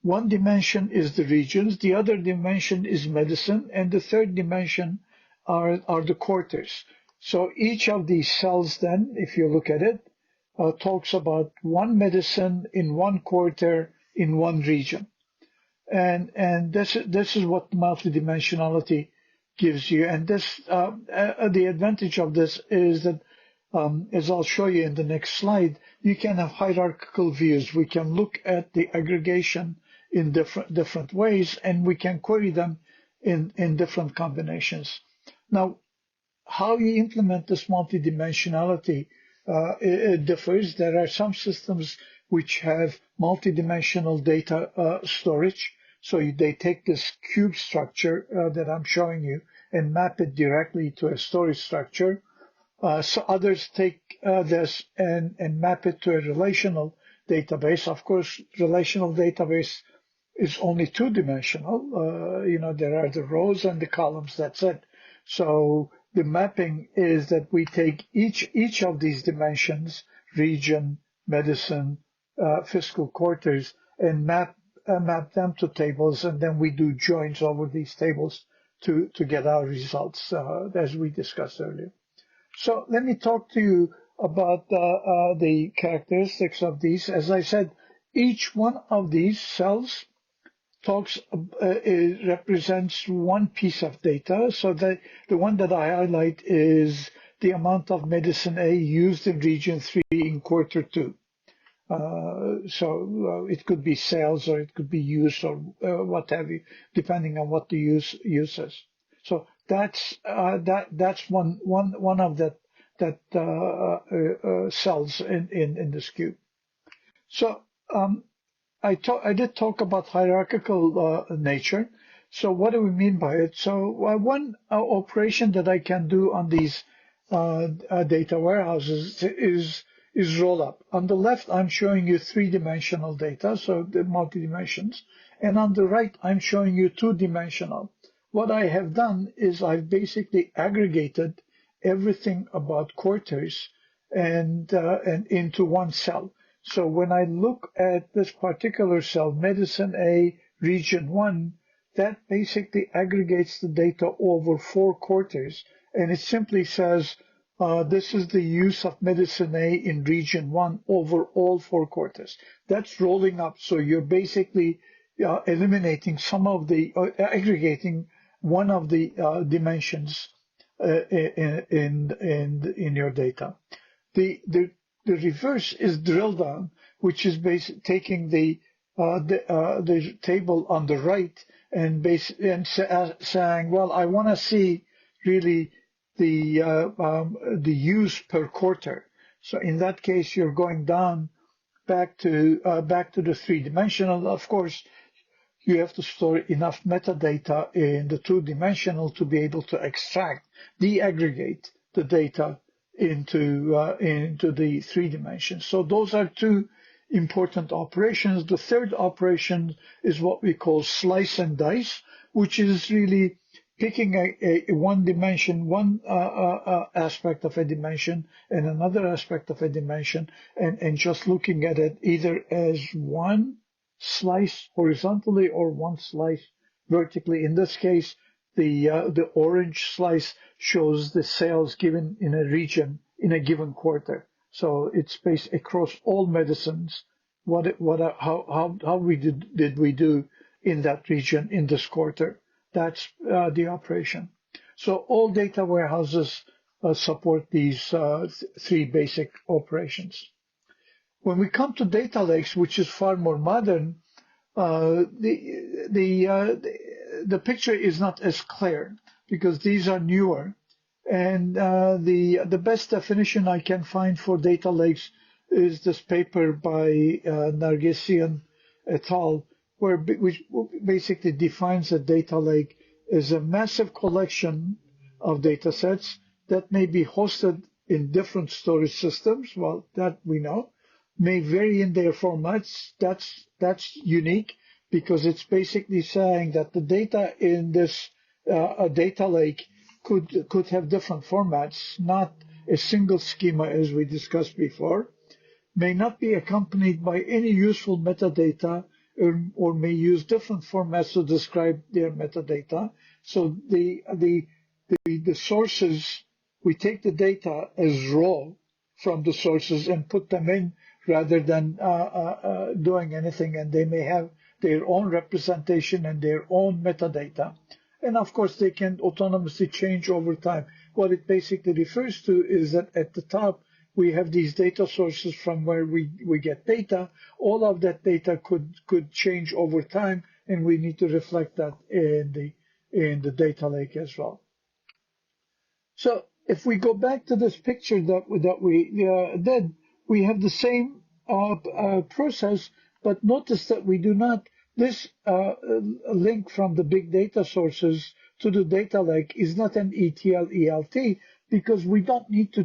One dimension is the regions, the other dimension is medicine, and the third dimension are the quarters. So each of these cells then, if you look at it, talks about one medicine in one quarter in one region. And this is what multidimensionality gives you. And this the advantage of this is that, as I'll show you in the next slide, you can have hierarchical views. We can look at the aggregation in different ways, and we can query them in different combinations. Now, how you implement this multidimensionality it differs. There are some systems which have multidimensional data storage. So they take this cube structure that I'm showing you and map it directly to a storage structure. So others take this and map it to a relational database. Of course, relational database is only two-dimensional. There are the rows and the columns, that's it. So the mapping is that we take each of these dimensions, region, medicine, fiscal quarters, and map them to tables, and then we do joins over these tables to get our results, as we discussed earlier. So let me talk to you about the characteristics of these. As I said, each one of these cells represents one piece of data. So the one that I highlight is the amount of medicine A used in region 3 in quarter 2. So it could be sales, or it could be use, or what have you, depending on what the use is. So that's one of that cells in this cube. So I did talk about hierarchical nature. So what do we mean by it? So one operation that I can do on these data warehouses is roll up. On the left, I'm showing you three-dimensional data, so the multi-dimensions. And on the right, I'm showing you two-dimensional. What I have done is I've basically aggregated everything about quarters and into one cell. So when I look at this particular cell, medicine A, region 1, that basically aggregates the data over 4 quarters. And it simply says, this is the use of medicine A in region 1 over all 4 quarters. That's rolling up. So you're basically eliminating some of the, aggregating one of the dimensions in your data. The reverse is drill down, which is basically taking the table on the right and saying, well, I want to see really the use per quarter. So in that case, you're going down back to the three-dimensional. Of course, you have to store enough metadata in the two-dimensional to be able to extract, deaggregate the data into the 3 dimensions. So those are 2 important operations. The third operation is what we call slice and dice, which is really picking a one dimension, one aspect of a dimension and another aspect of a dimension, and just looking at it either as one slice horizontally or one slice vertically. In this case, the orange slice shows the sales given in a region in a given quarter. So it's based across all medicines. How did we do in that region in this quarter? That's the operation. So all data warehouses support these three basic operations. When we come to data lakes, which is far more modern, the picture is not as clear because these are newer. And the best definition I can find for data lakes is this paper by Nargesian et al., which basically defines a data lake as a massive collection of data sets that may be hosted in different storage systems. Well, that we know. May vary in their formats. That's unique because it's basically saying that the data in this data lake could have different formats, not a single schema as we discussed before, may not be accompanied by any useful metadata, or may use different formats to describe their metadata. So the sources, we take the data as raw from the sources and put them in rather than doing anything, and they may have their own representation and their own metadata. And of course, they can autonomously change over time. What it basically refers to is that at the top, we have these data sources from where we get data. All of that data could change over time, and we need to reflect that in the data lake as well. So if we go back to this picture that we did, we have the same process, but notice that we do not. This link from the big data sources to the data lake is not an ETL ELT because we don't need to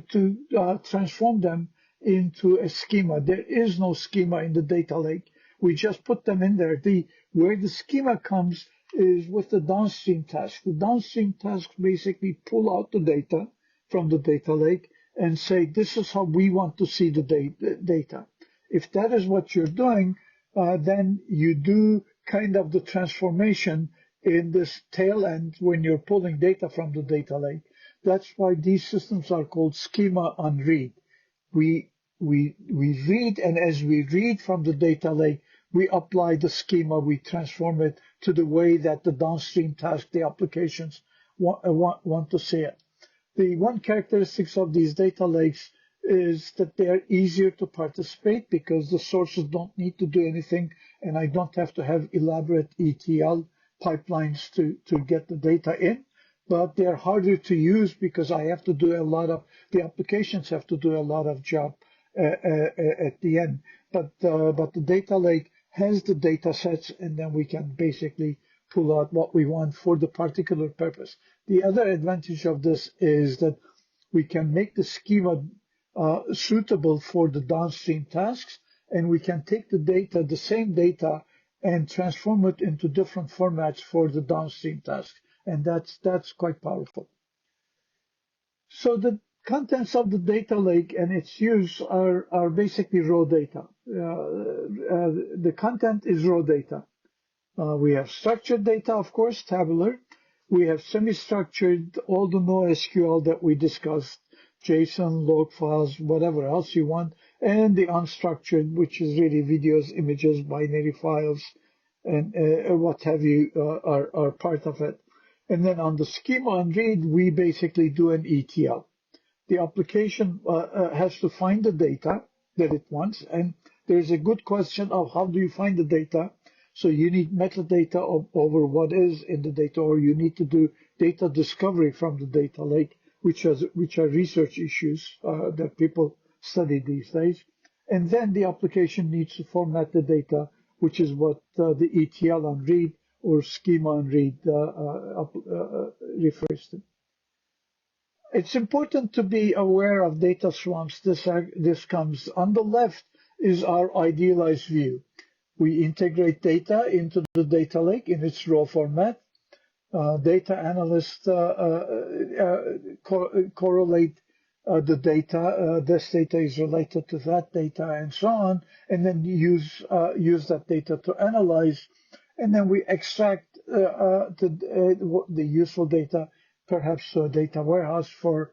transform them into a schema. There is no schema in the data lake. We just put them in there. Where the schema comes is with the downstream task. The downstream tasks basically pull out the data from the data lake and say, this is how we want to see the data. If that is what you're doing, then you do kind of the transformation in this tail end when you're pulling data from the data lake. That's why these systems are called schema on read. We read, and as we read from the data lake, we apply the schema, we transform it to the way that the downstream task, the applications want to see it. The one characteristics of these data lakes is that they are easier to participate because the sources don't need to do anything, and I don't have to have elaborate ETL pipelines to get the data in. But they're harder to use because I have to do the applications have to do a lot of job at the end. But the data lake has the data sets, and then we can basically pull out what we want for the particular purpose. The other advantage of this is that we can make the schema suitable for the downstream tasks, and we can take the data, the same data, and transform it into different formats for the downstream tasks. And that's quite powerful. So the contents of the data lake and its use are basically raw data. The content is raw data. We have structured data, of course, tabular. We have semi-structured, all the NoSQL that we discussed, JSON, log files, whatever else you want, and the unstructured, which is really videos, images, binary files, and what have you are part of it. And then on the schema on read, we basically do an ETL. The application has to find the data that it wants, and there's a good question of how do you find the data. So you need metadata over what is in the data, or you need to do data discovery from the data lake, which are research issues that people study these days. And then the application needs to format the data, which is what the ETL on read or schema on read refers to. It's important to be aware of data swamps. This comes on the left is our idealized view. We integrate data into the data lake in its raw format. Data analysts correlate the data. This data is related to that data, and so on, and then use that data to analyze, and then we extract the useful data, perhaps to a data warehouse for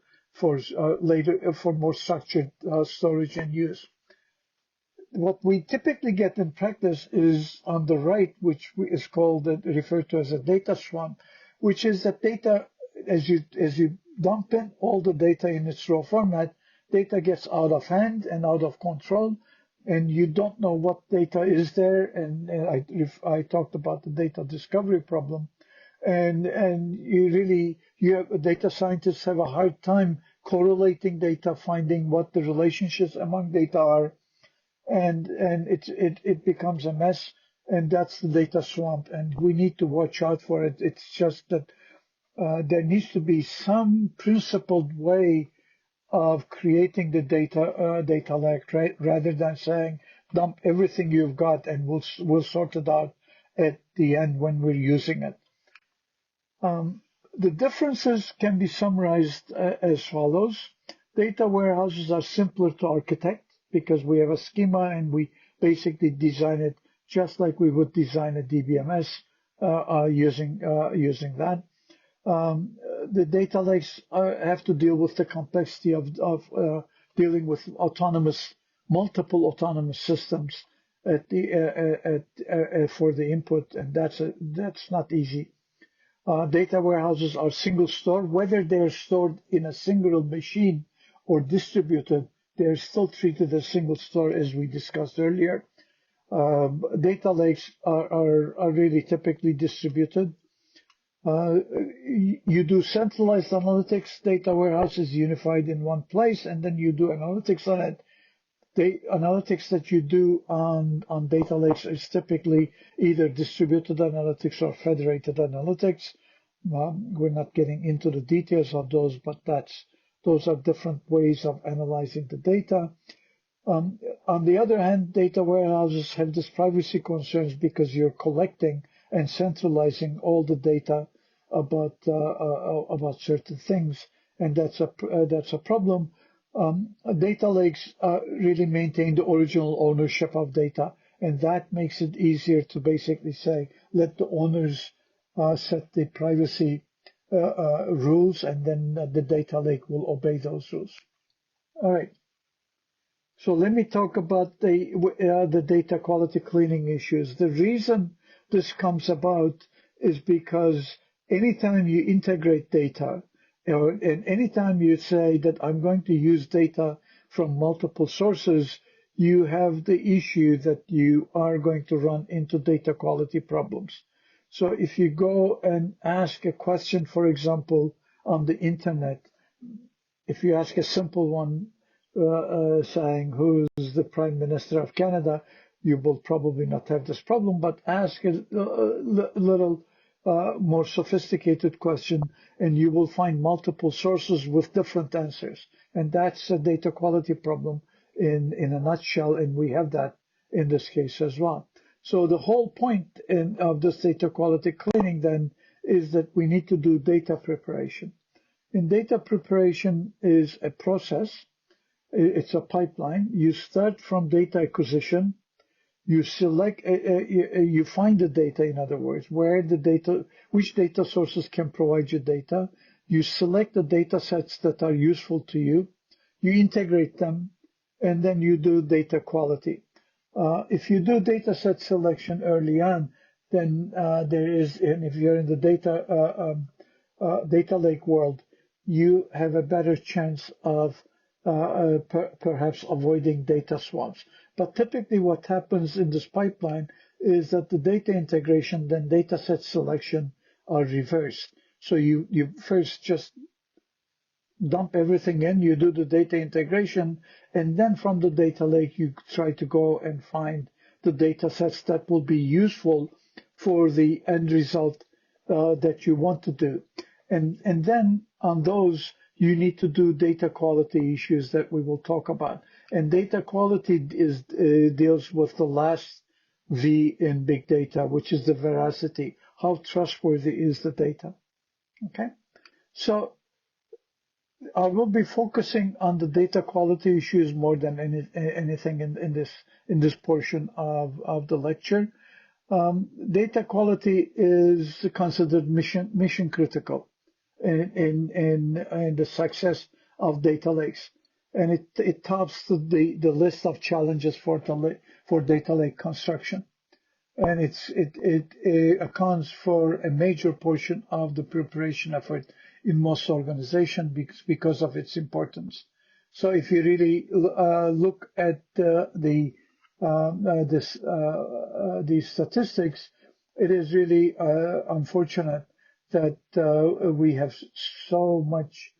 later for more structured storage and use. What we typically get in practice is on the right, which is called referred to as a data swamp, which is that data as you dump in all the data in its raw format, data gets out of hand and out of control, and you don't know what data is there. And I talked about the data discovery problem, and data scientists have a hard time correlating data, finding what the relationships among data are, and it becomes a mess, and that's the data swamp, and we need to watch out for it. It's just that there needs to be some principled way of creating the data lake, right? Rather than saying dump everything you've got and we'll sort it out at the end when we're using it. The differences can be summarized as follows. Data warehouses are simpler to architect because we have a schema and we basically design it just like we would design a DBMS using that. The data lakes have to deal with the complexity of dealing with multiple autonomous systems for the input, and that's not easy. Data warehouses are single store, whether they're stored in a single machine or distributed, they're still treated as single store, as we discussed earlier. Data lakes are really typically distributed. You do centralized analytics. Data warehouse is unified in one place, and then you do analytics on it. The analytics that you do on data lakes is typically either distributed analytics or federated analytics. We're not getting into the details of those, but those are different ways of analyzing the data. On the other hand, data warehouses have this privacy concerns because you're collecting and centralizing all the data about certain things, and that's a problem. Data lakes really maintain the original ownership of data, and that makes it easier to basically say, let the owners set the privacy rules, and then the data lake will obey those rules. All right. So let me talk about the data quality cleaning issues. The reason this comes about is because anytime you integrate data, and anytime you say that I'm going to use data from multiple sources, you have the issue that you are going to run into data quality problems. So if you go and ask a question, for example, on the internet, if you ask a simple one, saying who's the Prime Minister of Canada, you will probably not have this problem, but ask a little more sophisticated question, and you will find multiple sources with different answers. And that's a data quality problem in a nutshell, and we have that in this case as well. So the whole point of this data quality cleaning then is that we need to do data preparation. And data preparation is a process. It's a pipeline. You start from data acquisition. You select, you find the data, in other words, which data sources can provide you data. You select the data sets that are useful to you. You integrate them, and then you do data quality. If you do data set selection early on, then and if you're in the data lake world, you have a better chance of perhaps avoiding data swamps. But typically what happens in this pipeline is that the data integration, then data set selection are reversed. So you first just dump everything in, you do the data integration, and then from the data lake, you try to go and find the data sets that will be useful for the end result that you want to do. And then on those, you need to do data quality issues that we will talk about. And data quality deals with the last V in big data, which is the veracity. how trustworthy is the data. Okay, so I will be focusing on the data quality issues more than anything in this portion of the lecture. Data quality is considered mission critical in the success of data lakes, and it tops the list of challenges for data lake construction, and it accounts for a major portion of the preparation effort in most organizations because of its importance. So if you really look at these statistics, it is really unfortunate that we have so much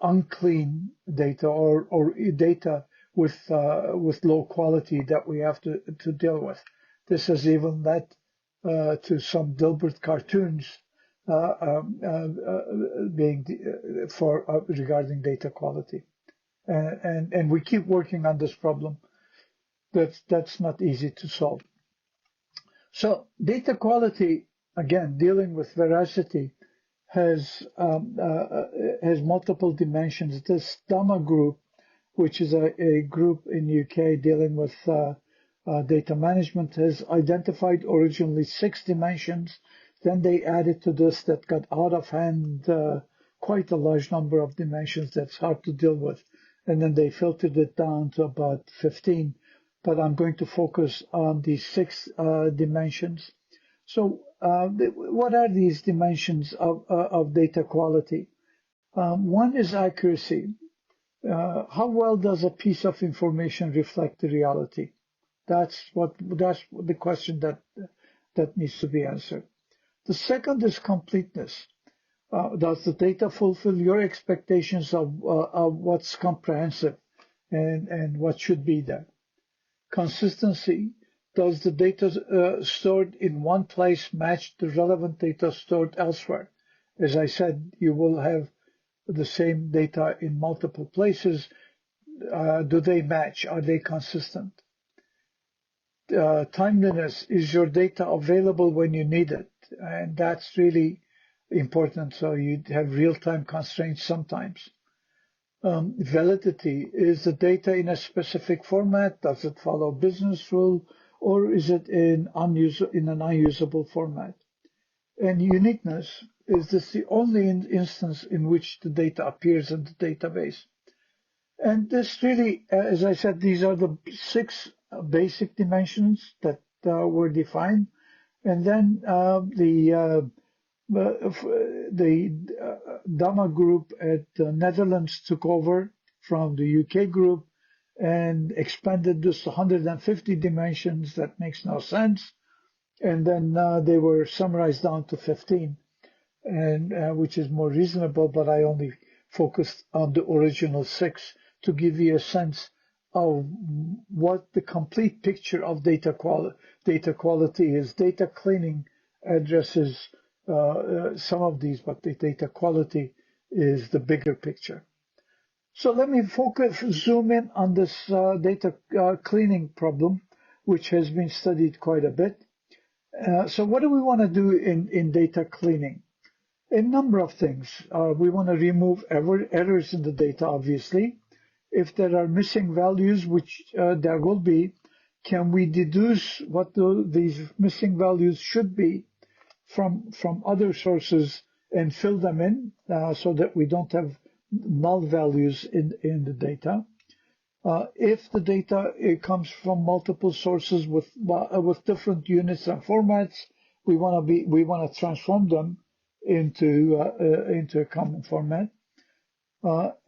unclean data or data with low quality that we have to deal with. This has even led to some Dilbert cartoons being regarding data quality, and we keep working on this problem. That's not easy to solve. So data quality, again, dealing with veracity, has multiple dimensions. This DAMA group, which is a group in UK dealing with data management, has identified originally 6 dimensions. Then they added to this that got out of hand quite a large number of dimensions that's hard to deal with. And then they filtered it down to about 15. But I'm going to focus on these 6 dimensions. So what are these dimensions of data quality? One is accuracy. How well does a piece of information reflect the reality? That's the question that needs to be answered. The second is completeness. Does the data fulfill your expectations of what's comprehensive and what should be there? Consistency. Does the data stored in one place match the relevant data stored elsewhere? As I said, you will have the same data in multiple places. Do they match? Are they consistent? Timeliness. Is your data available when you need it? And that's really important. So you have real-time constraints sometimes. Validity. Is the data in a specific format? Does it follow business rule? Or is it in an unusable format? And uniqueness. Is this the only instance in which the data appears in the database? And this really, as I said, these are the 6 basic dimensions that were defined. And then the DAMA group at the Netherlands took over from the UK group and expanded this to 150 dimensions. That makes no sense. And then they were summarized down to 15, and which is more reasonable, but I only focused on the original 6 to give you a sense of what the complete picture of data quality is. Data cleaning addresses some of these, but the data quality is the bigger picture. So let me zoom in on this data cleaning problem, which has been studied quite a bit. So what do we want to do in data cleaning? A number of things. We want to remove errors in the data, obviously. If there are missing values, which there will be, can we deduce what these missing values should be from other sources and fill them in so that we don't have null values in the data? If the data comes from multiple sources with different units and formats, we want to transform them into a common format.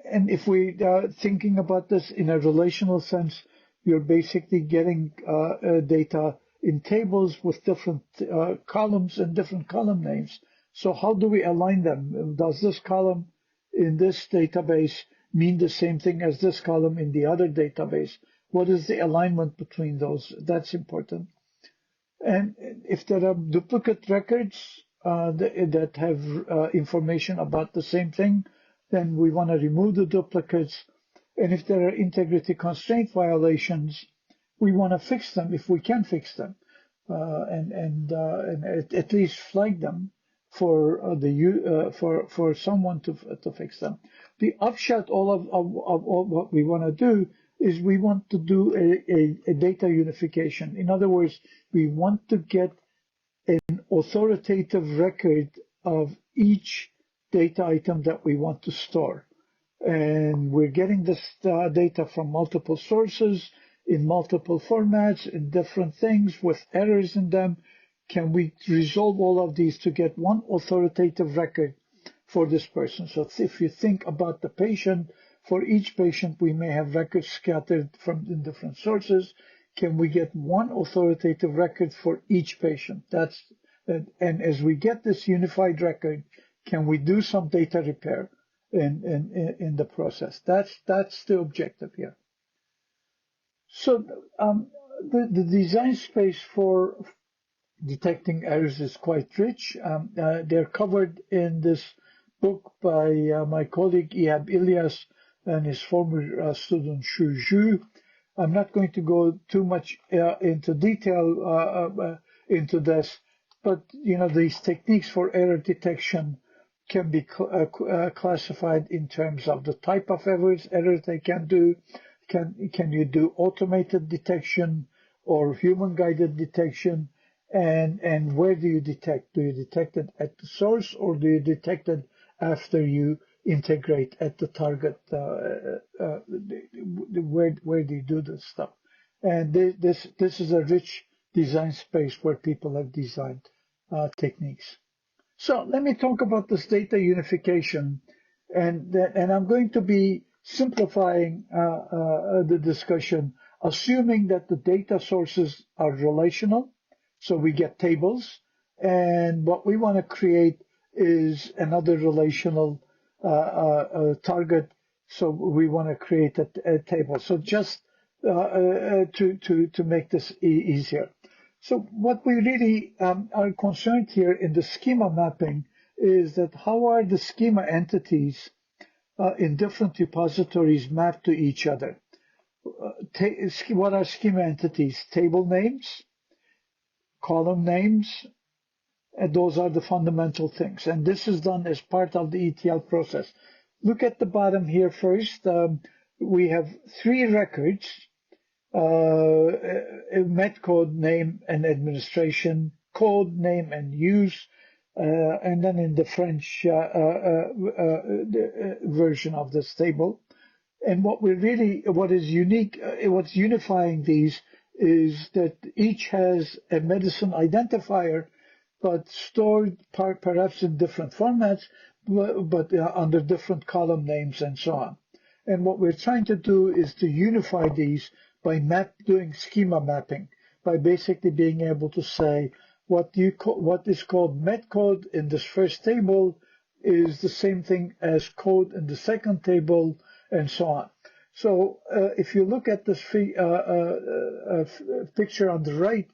And if we are thinking about this in a relational sense, you're basically getting data in tables with different columns and different column names. So how do we align them? Does this column in this database mean the same thing as this column in the other database? What is the alignment between those? That's important. And if there are duplicate records that have information about the same thing, then we want to remove the duplicates. And if there are integrity constraint violations, we want to fix them if we can fix them. and at least flag them for for someone to fix them. The upshot of all what we want to do is we want to do a data unification. In other words, we want to get an authoritative record of each data item that we want to store. And we're getting this data from multiple sources in multiple formats, in different things with errors in them. Can we resolve all of these to get one authoritative record for this person? So if you think about the patient, for each patient, we may have records scattered from in different sources. Can we get one authoritative record for each patient? And as we get this unified record, can we do some data repair in the process? That's the objective here. So the design space for detecting errors is quite rich. They're covered in this book by my colleague Ihab Ilyas and his former student Shu Zhu. I'm not going to go too much into detail into this, but these techniques for error detection can be classified in terms of the type of errors they can do. Can you do automated detection or human-guided detection? And where do you detect? Do you detect it at the source, or do you detect it after you integrate at the target? Where do you do this stuff? And this is a rich design space where people have designed techniques. So let me talk about this data unification, and I'm going to be simplifying the discussion, assuming that the data sources are relational. So we get tables, and what we want to create is another relational target. So we want to create a table. So just to make this easier. So what we really are concerned here in the schema mapping is that how are the schema entities in different repositories mapped to each other? What are schema entities? Table names, column names, and those are the fundamental things. And this is done as part of the ETL process. Look at the bottom here first. We have 3 records, metcode, name and administration, code, name and use, and then in the French version of this table. And what is unique, what's unifying these is that each has a medicine identifier, but stored perhaps in different formats, but under different column names and so on. And what we're trying to do is to unify these by doing schema mapping, by basically being able to say what is called metcode in this first table is the same thing as code in the second table, and so on. So if you look at this picture on the right,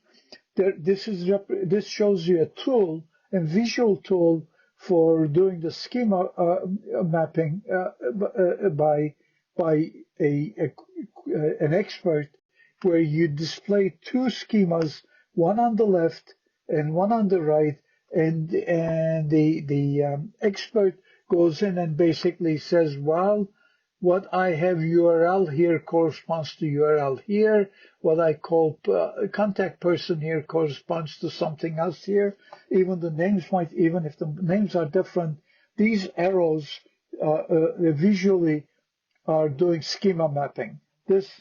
this shows you a tool, a visual tool for doing the schema mapping by an expert, where you display 2 schemas, one on the left and one on the right, and the expert goes in and basically says, well, what I have URL here corresponds to URL here. What I call contact person here corresponds to something else here. Even the names even if the names are different, these arrows visually are doing schema mapping. This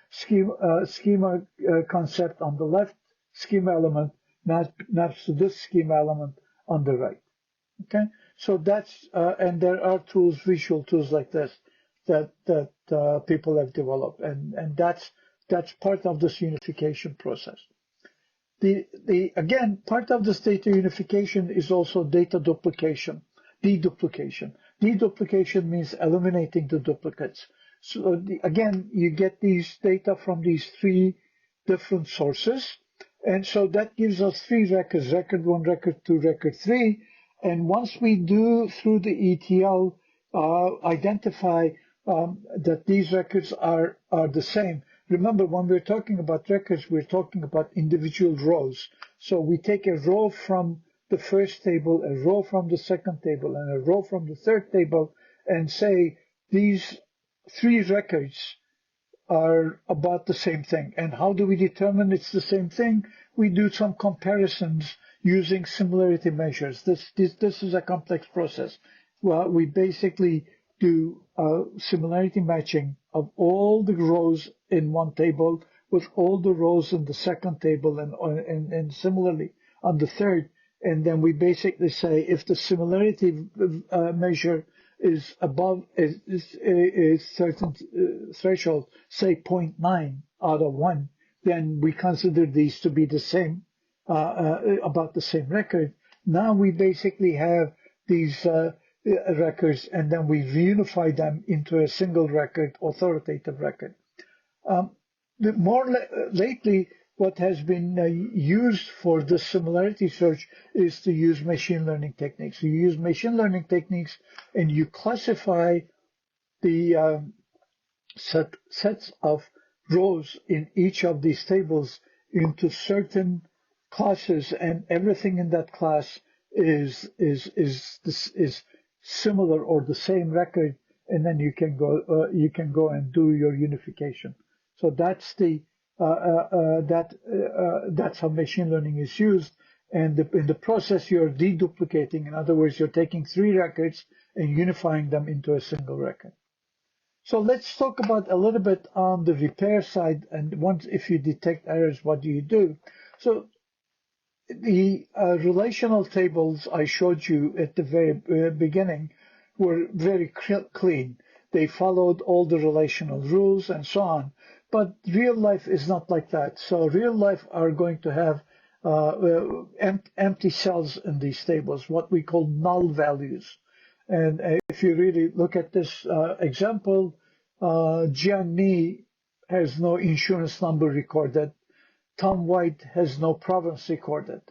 schema concept on the left, schema element maps to this schema element on the right. Okay, so that's and there are tools, visual tools like this that people have developed, and that's part of this unification process. Again, part of this data unification is also data duplication, deduplication. Deduplication means eliminating the duplicates. So again, you get these data from these 3 different sources, and so that gives us 3 records: record 1, record 2, record 3. And once we do through the ETL identify that these records are the same, remember, when we're talking about records, we're talking about individual rows. So we take a row from the first table, a row from the second table, and a row from the third table, and say these 3 records are about the same thing. And how do we determine it's the same thing? We do some comparisons using similarity measures. This is a complex process. Well, we basically do similarity matching of all the rows in one table with all the rows in the second table and similarly on the third. And then we basically say if the similarity measure is above a certain threshold, say 0.9 out of 1, then we consider these to be the same, about the same record. Now we basically have these records, and then we reunify them into a single record, authoritative record. Lately, what has been used for the similarity search is to use machine learning techniques. You use machine learning techniques and you classify the sets of rows in each of these tables into certain classes, and everything in that class is similar or the same record, and then you can go and do your unification. So that's that's how machine learning is used. And in the process, you're deduplicating. In other words, you're taking 3 records and unifying them into a single record. So let's talk about a little bit on the repair side. And once, if you detect errors, what do you do? So the relational tables I showed you at the very beginning were very clean. They followed all the relational rules and so on. But real life is not like that. So real life are going to have empty cells in these tables, what we call null values. And if you really look at this example, Jiang Ni has no insurance number recorded. Tom White has no province recorded.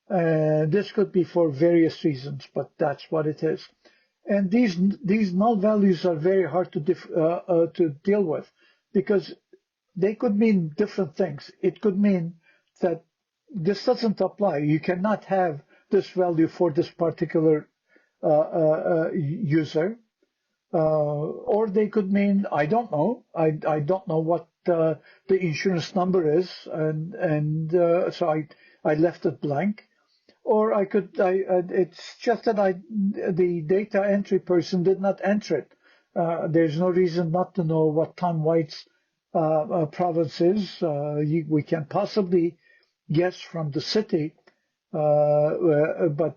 This could be for various reasons, but that's what it is. And these null values are very hard to deal with, because they could mean different things. It could mean that this doesn't apply. You cannot have this value for this particular user. Or they could mean, I don't know. I don't know what the insurance number is, and so I left it blank. Or it's just that the data entry person did not enter it. There's no reason not to know what Tom White's province is. We can possibly guess from the city, but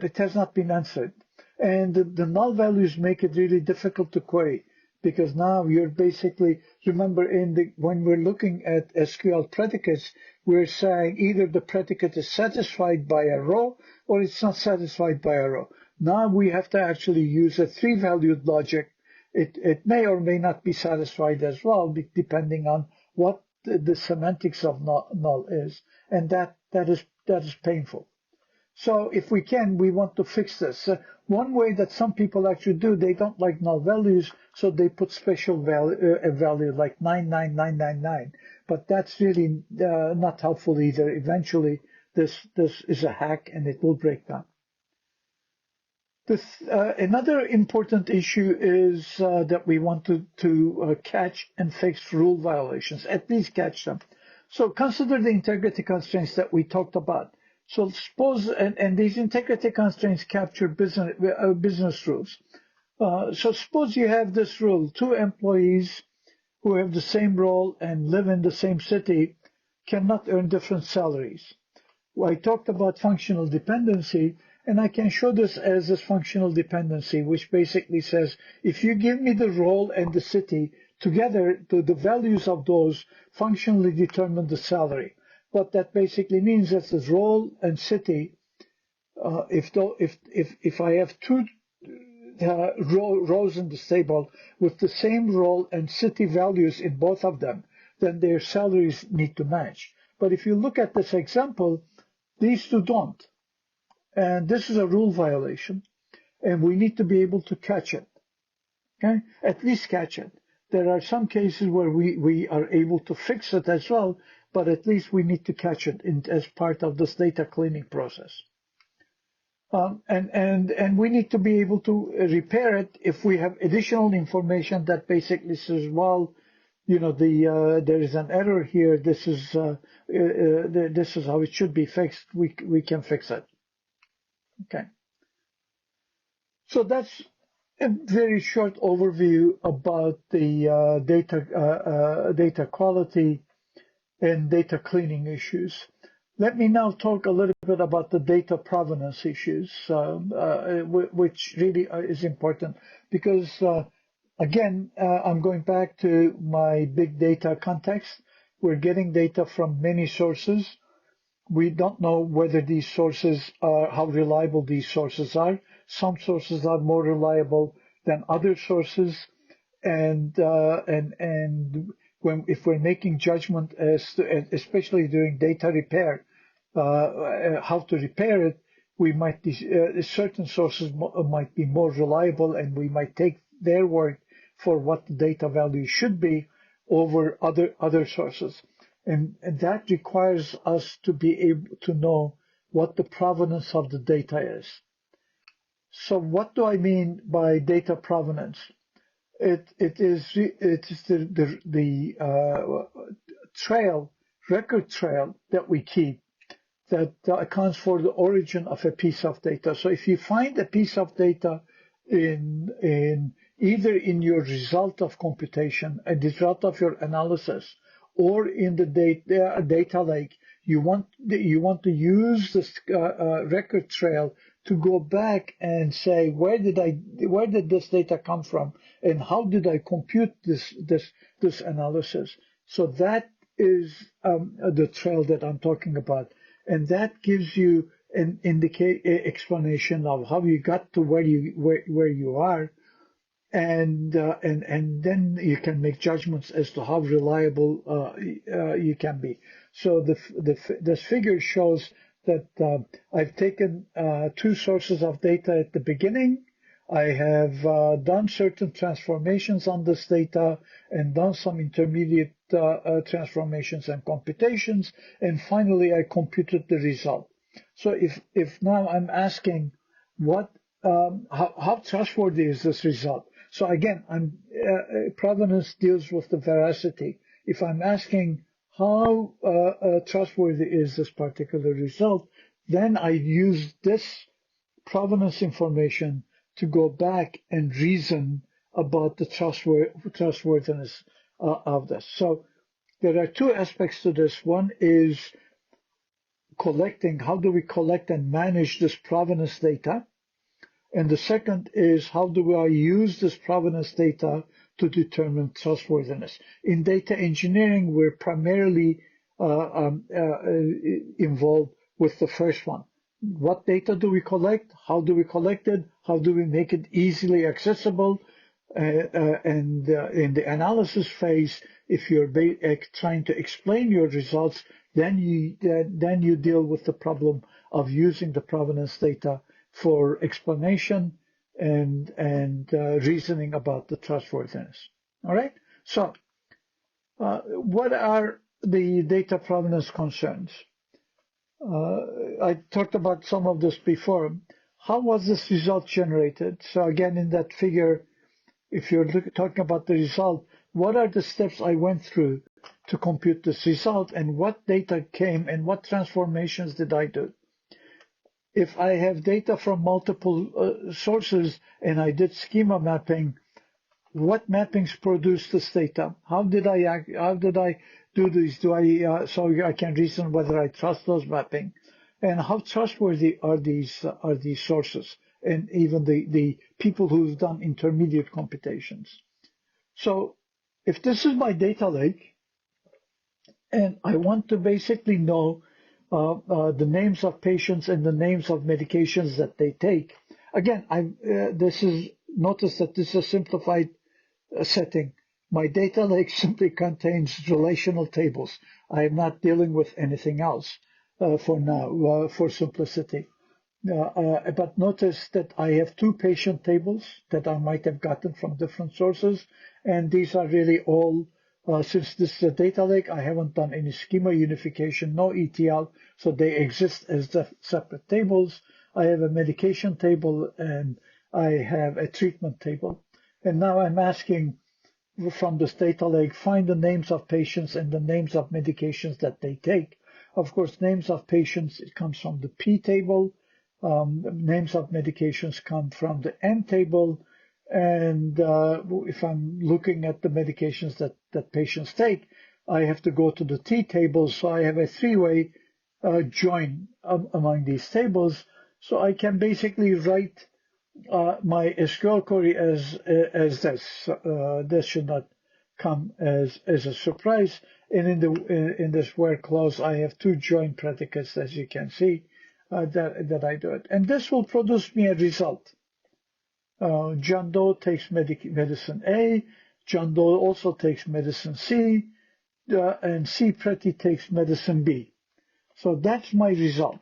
it has not been answered. And the null values make it really difficult to query, because now you're basically, remember, when we're looking at SQL predicates, we're saying either the predicate is satisfied by a row or it's not satisfied by a row. Now we have to actually use a 3-valued logic. It may or may not be satisfied as well, depending on what the semantics of null is, and that is painful. So if we can, we want to fix this. One way that some people actually do, they don't like null values, so they put special a value like 99999. But that's really not helpful either. Eventually, this is a hack and it will break down. Another important issue is that we want to catch and fix rule violations, at least catch them. So consider the integrity constraints that we talked about. So suppose, and these integrity constraints capture business rules. So suppose you have this rule: 2 employees who have the same role and live in the same city cannot earn different salaries. Well, I talked about functional dependency, and I can show this as this functional dependency, which basically says, if you give me the role and the city together, the values of those functionally determine the salary. What that basically means is the role and city, if I have 2 rows in the table with the same role and city values in both of them, then their salaries need to match. But if you look at this example, these 2 don't. And this is a rule violation, and we need to be able to catch it. Okay? At least catch it. there are some cases where we are able to fix it as well, but at least we need to catch it as part of this data cleaning process. And we need to be able to repair it if we have additional information that basically says, well, there is an error here. This is how it should be fixed. We can fix it. Okay. So that's a very short overview about the data quality and data cleaning issues. Let me now talk a little bit about the data provenance issues, which really is important because, again, I'm going back to my big data context. We're getting data from many sources. We don't know whether these sources are, how reliable these sources are. Some sources are more reliable than other sources, and if we're making judgment as to, especially during data repair, how to repair it, we might certain sources might be more reliable, and we might take their word for what the data value should be over other sources. And that requires us to be able to know what the provenance of the data is. So what do I mean by data provenance? It is the record trail that we keep that accounts for the origin of a piece of data. So if you find a piece of data in either in your result of computation, a result of your analysis, or in the data lake, you want to use this record trail to go back and say, where did this data come from, and how did I compute this analysis? So that is the trail that I'm talking about, and that gives you an explanation of how you got to where you are. And then you can make judgments as to how reliable you can be. So this figure shows that I've taken two sources of data at the beginning. I have done certain transformations on this data and done some intermediate transformations and computations, and finally I computed the result. So if now I'm asking how trustworthy is this result? So again, provenance deals with the veracity. If I'm asking how trustworthy is this particular result, then I use this provenance information to go back and reason about the trustworthiness of this. So there are two aspects to this. One is collecting. How do we collect and manage this provenance data? And the second is, how do I use this provenance data to determine trustworthiness? In data engineering, we're primarily involved with the first one. What data do we collect? How do we collect it? How do we make it easily accessible? And in the analysis phase, if you're trying to explain your results, then you deal with the problem of using the provenance data for explanation and reasoning about the trustworthiness. All right. So, what are the data provenance concerns? I talked about some of this before. How was this result generated? So again, in that figure, if you're talking about the result, what are the steps I went through to compute this result, and what data came, and what transformations did I do? If I have data from multiple sources and I did schema mapping, what mappings produce this data? How did I do this? So I can reason whether I trust those mapping, and how trustworthy are these sources, and even the people who've done intermediate computations. So if this is my data lake, and I want to basically know the names of patients and the names of medications that they take. Again, notice that this is a simplified setting. My data lake simply contains relational tables. I am not dealing with anything else for now, for simplicity. But notice that I have two patient tables that I might have gotten from different sources, and these are really all, since this is a data lake, I haven't done any schema unification, no ETL, so they exist as the separate tables. I have a medication table and I have a treatment table. And now I'm asking from this data lake, find the names of patients and the names of medications that they take. Of course, names of patients, it comes from the P table. Names of medications come from the N table. And if I'm looking at the medications that patients take, I have to go to the T table. So I have a three-way join among these tables. So I can basically write my SQL query as this. This should not come as a surprise. And in this where clause, I have two join predicates, as you can see, that I do it. And this will produce me a result. John Doe takes medicine A. John Doe also takes medicine C. And C. Pretty takes medicine B. So that's my result.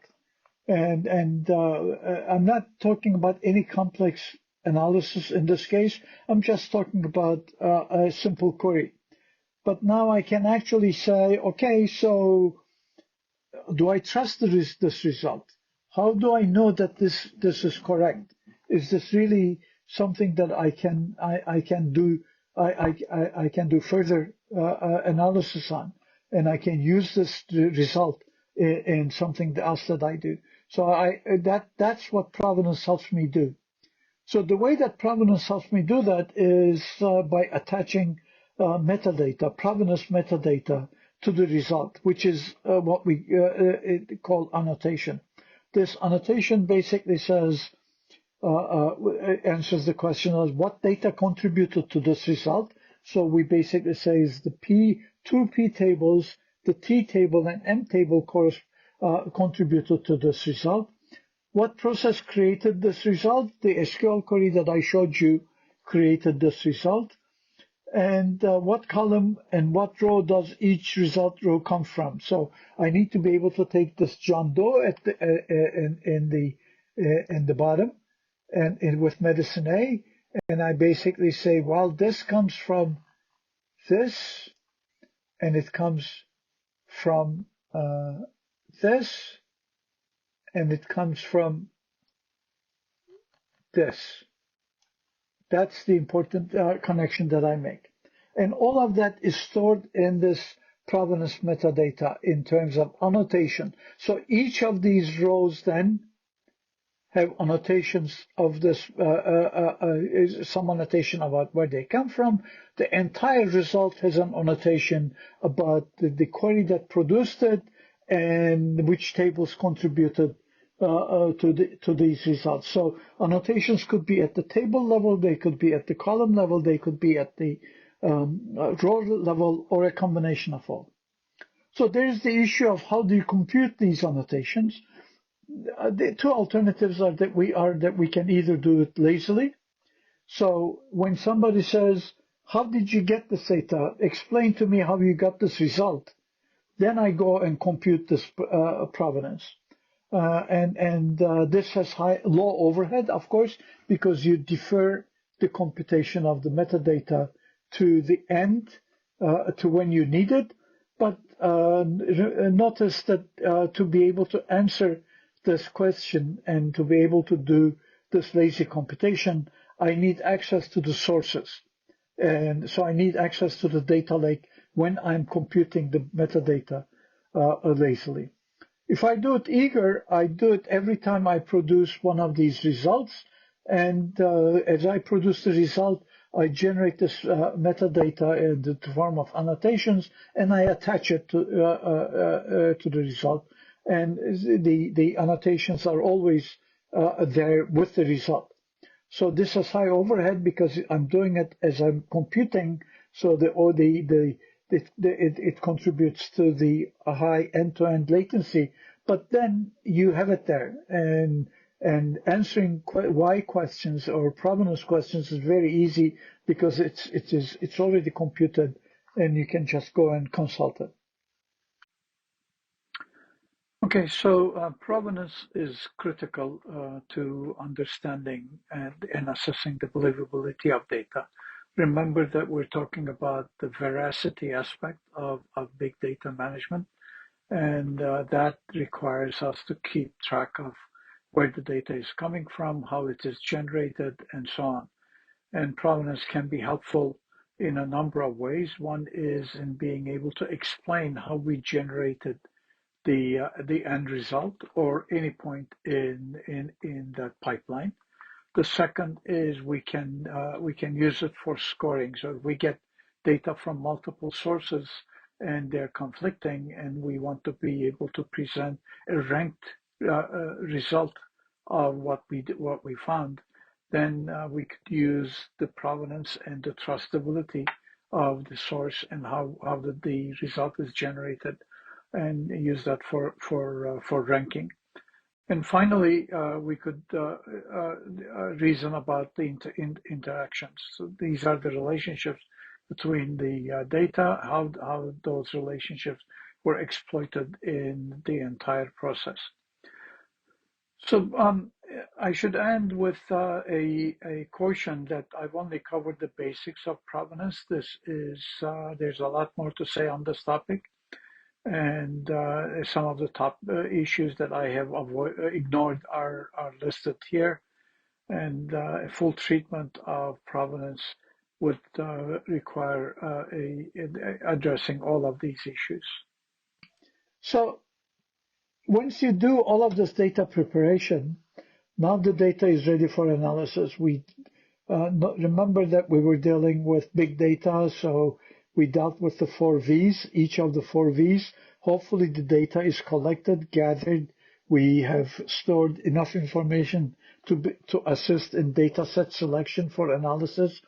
And I'm not talking about any complex analysis in this case. I'm just talking about a simple query. But now I can actually say, okay, so do I trust this result? How do I know that this is correct? Is this really something that I can do further analysis on, and I can use this result in something else that I do? So that's what Provenance helps me do. So the way that Provenance helps me do that is by attaching metadata, Provenance metadata, to the result, which is what we call annotation. This annotation basically says, answers the question of what data contributed to this result. So we basically say is the two P tables, the T table and M table contributed to this result. What process created this result? The SQL query that I showed you created this result. And what column and what row does each result row come from? So I need to be able to take this John Doe at the, in the bottom and with medicine A, and I basically say, well, this comes from this, and it comes from this, and it comes from this. That's the important connection that I make. And all of that is stored in this provenance metadata in terms of annotation. So each of these rows then have annotations of this, some annotation about where they come from. The entire result has an annotation about the query that produced it and which tables contributed to these results. So annotations could be at the table level, they could be at the column level, they could be at the row level, or a combination of all. So there's the issue of how do you compute these annotations. The two alternatives are that we can either do it lazily. So when somebody says, how did you get this data? Explain to me how you got this result. Then I go and compute this provenance. This has low overhead, of course, because you defer the computation of the metadata to the end, to when you need it. But notice that to be able to answer this question and to be able to do this lazy computation, I need access to the sources. And so I need access to the data lake when I'm computing the metadata lazily. If I do it eager, I do it every time I produce one of these results. And as I produce the result, I generate this metadata in the form of annotations, and I attach it to the result. And the annotations are always there with the result. So this is high overhead because I'm doing it as I'm computing. So it contributes to the high end-to-end latency. But then you have it there, and answering why questions or provenance questions is very easy because it's already computed, and you can just go and consult it. Okay, so provenance is critical to understanding and assessing the believability of data. Remember that we're talking about the veracity aspect of big data management, and that requires us to keep track of where the data is coming from, how it is generated, and so on. And provenance can be helpful in a number of ways. One is in being able to explain how we generated the end result or any point in that pipeline. The second is we can use it for scoring. So if we get data from multiple sources and they're conflicting, and we want to be able to present a ranked result of what we found, then we could use the provenance and the trustability of the source and how the result is generated, and use that for ranking. And finally, we could reason about the interactions. So these are the relationships between the data, how those relationships were exploited in the entire process. So I should end with a caution that I've only covered the basics of provenance. There's a lot more to say on this topic. And some of the top issues that I have ignored are listed here. And a full treatment of provenance would require addressing all of these issues. So once you do all of this data preparation, now the data is ready for analysis. We remember that we were dealing with big data, so we dealt with the 4 V's, each of the 4 V's. Hopefully the data is collected, gathered. We have stored enough information to assist in data set selection for analysis.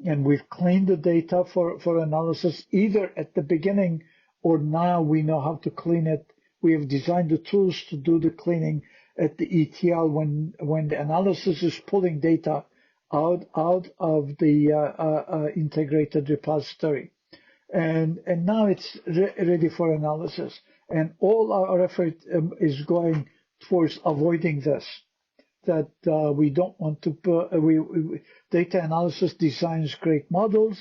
And we've cleaned the data for analysis either at the beginning or now we know how to clean it. We have designed the tools to do the cleaning at the ETL when the analysis is pulling data out of the integrated repository. And now it's ready for analysis. And all our effort is going towards avoiding this, that we don't want to data analysis designs great models,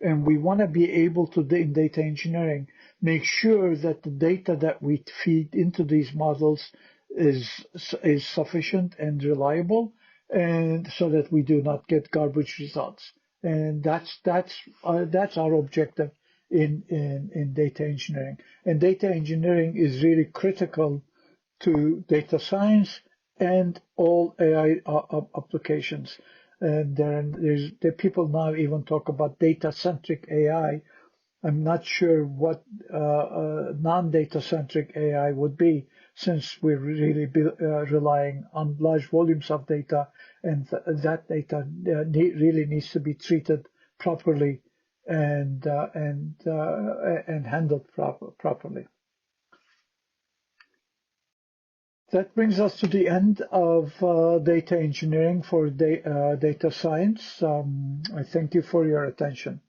and we want to be able to, in data engineering, make sure that the data that we feed into these models is sufficient and reliable, and so that we do not get garbage results. And that's our objective in data engineering. And data engineering is really critical to data science and all AI applications. And there's people now even talk about data-centric AI. I'm not sure what non-data centric AI would be, since we're really relying on large volumes of data, and that data really needs to be treated properly and handled properly. That brings us to the end of data engineering for data science. I thank you for your attention.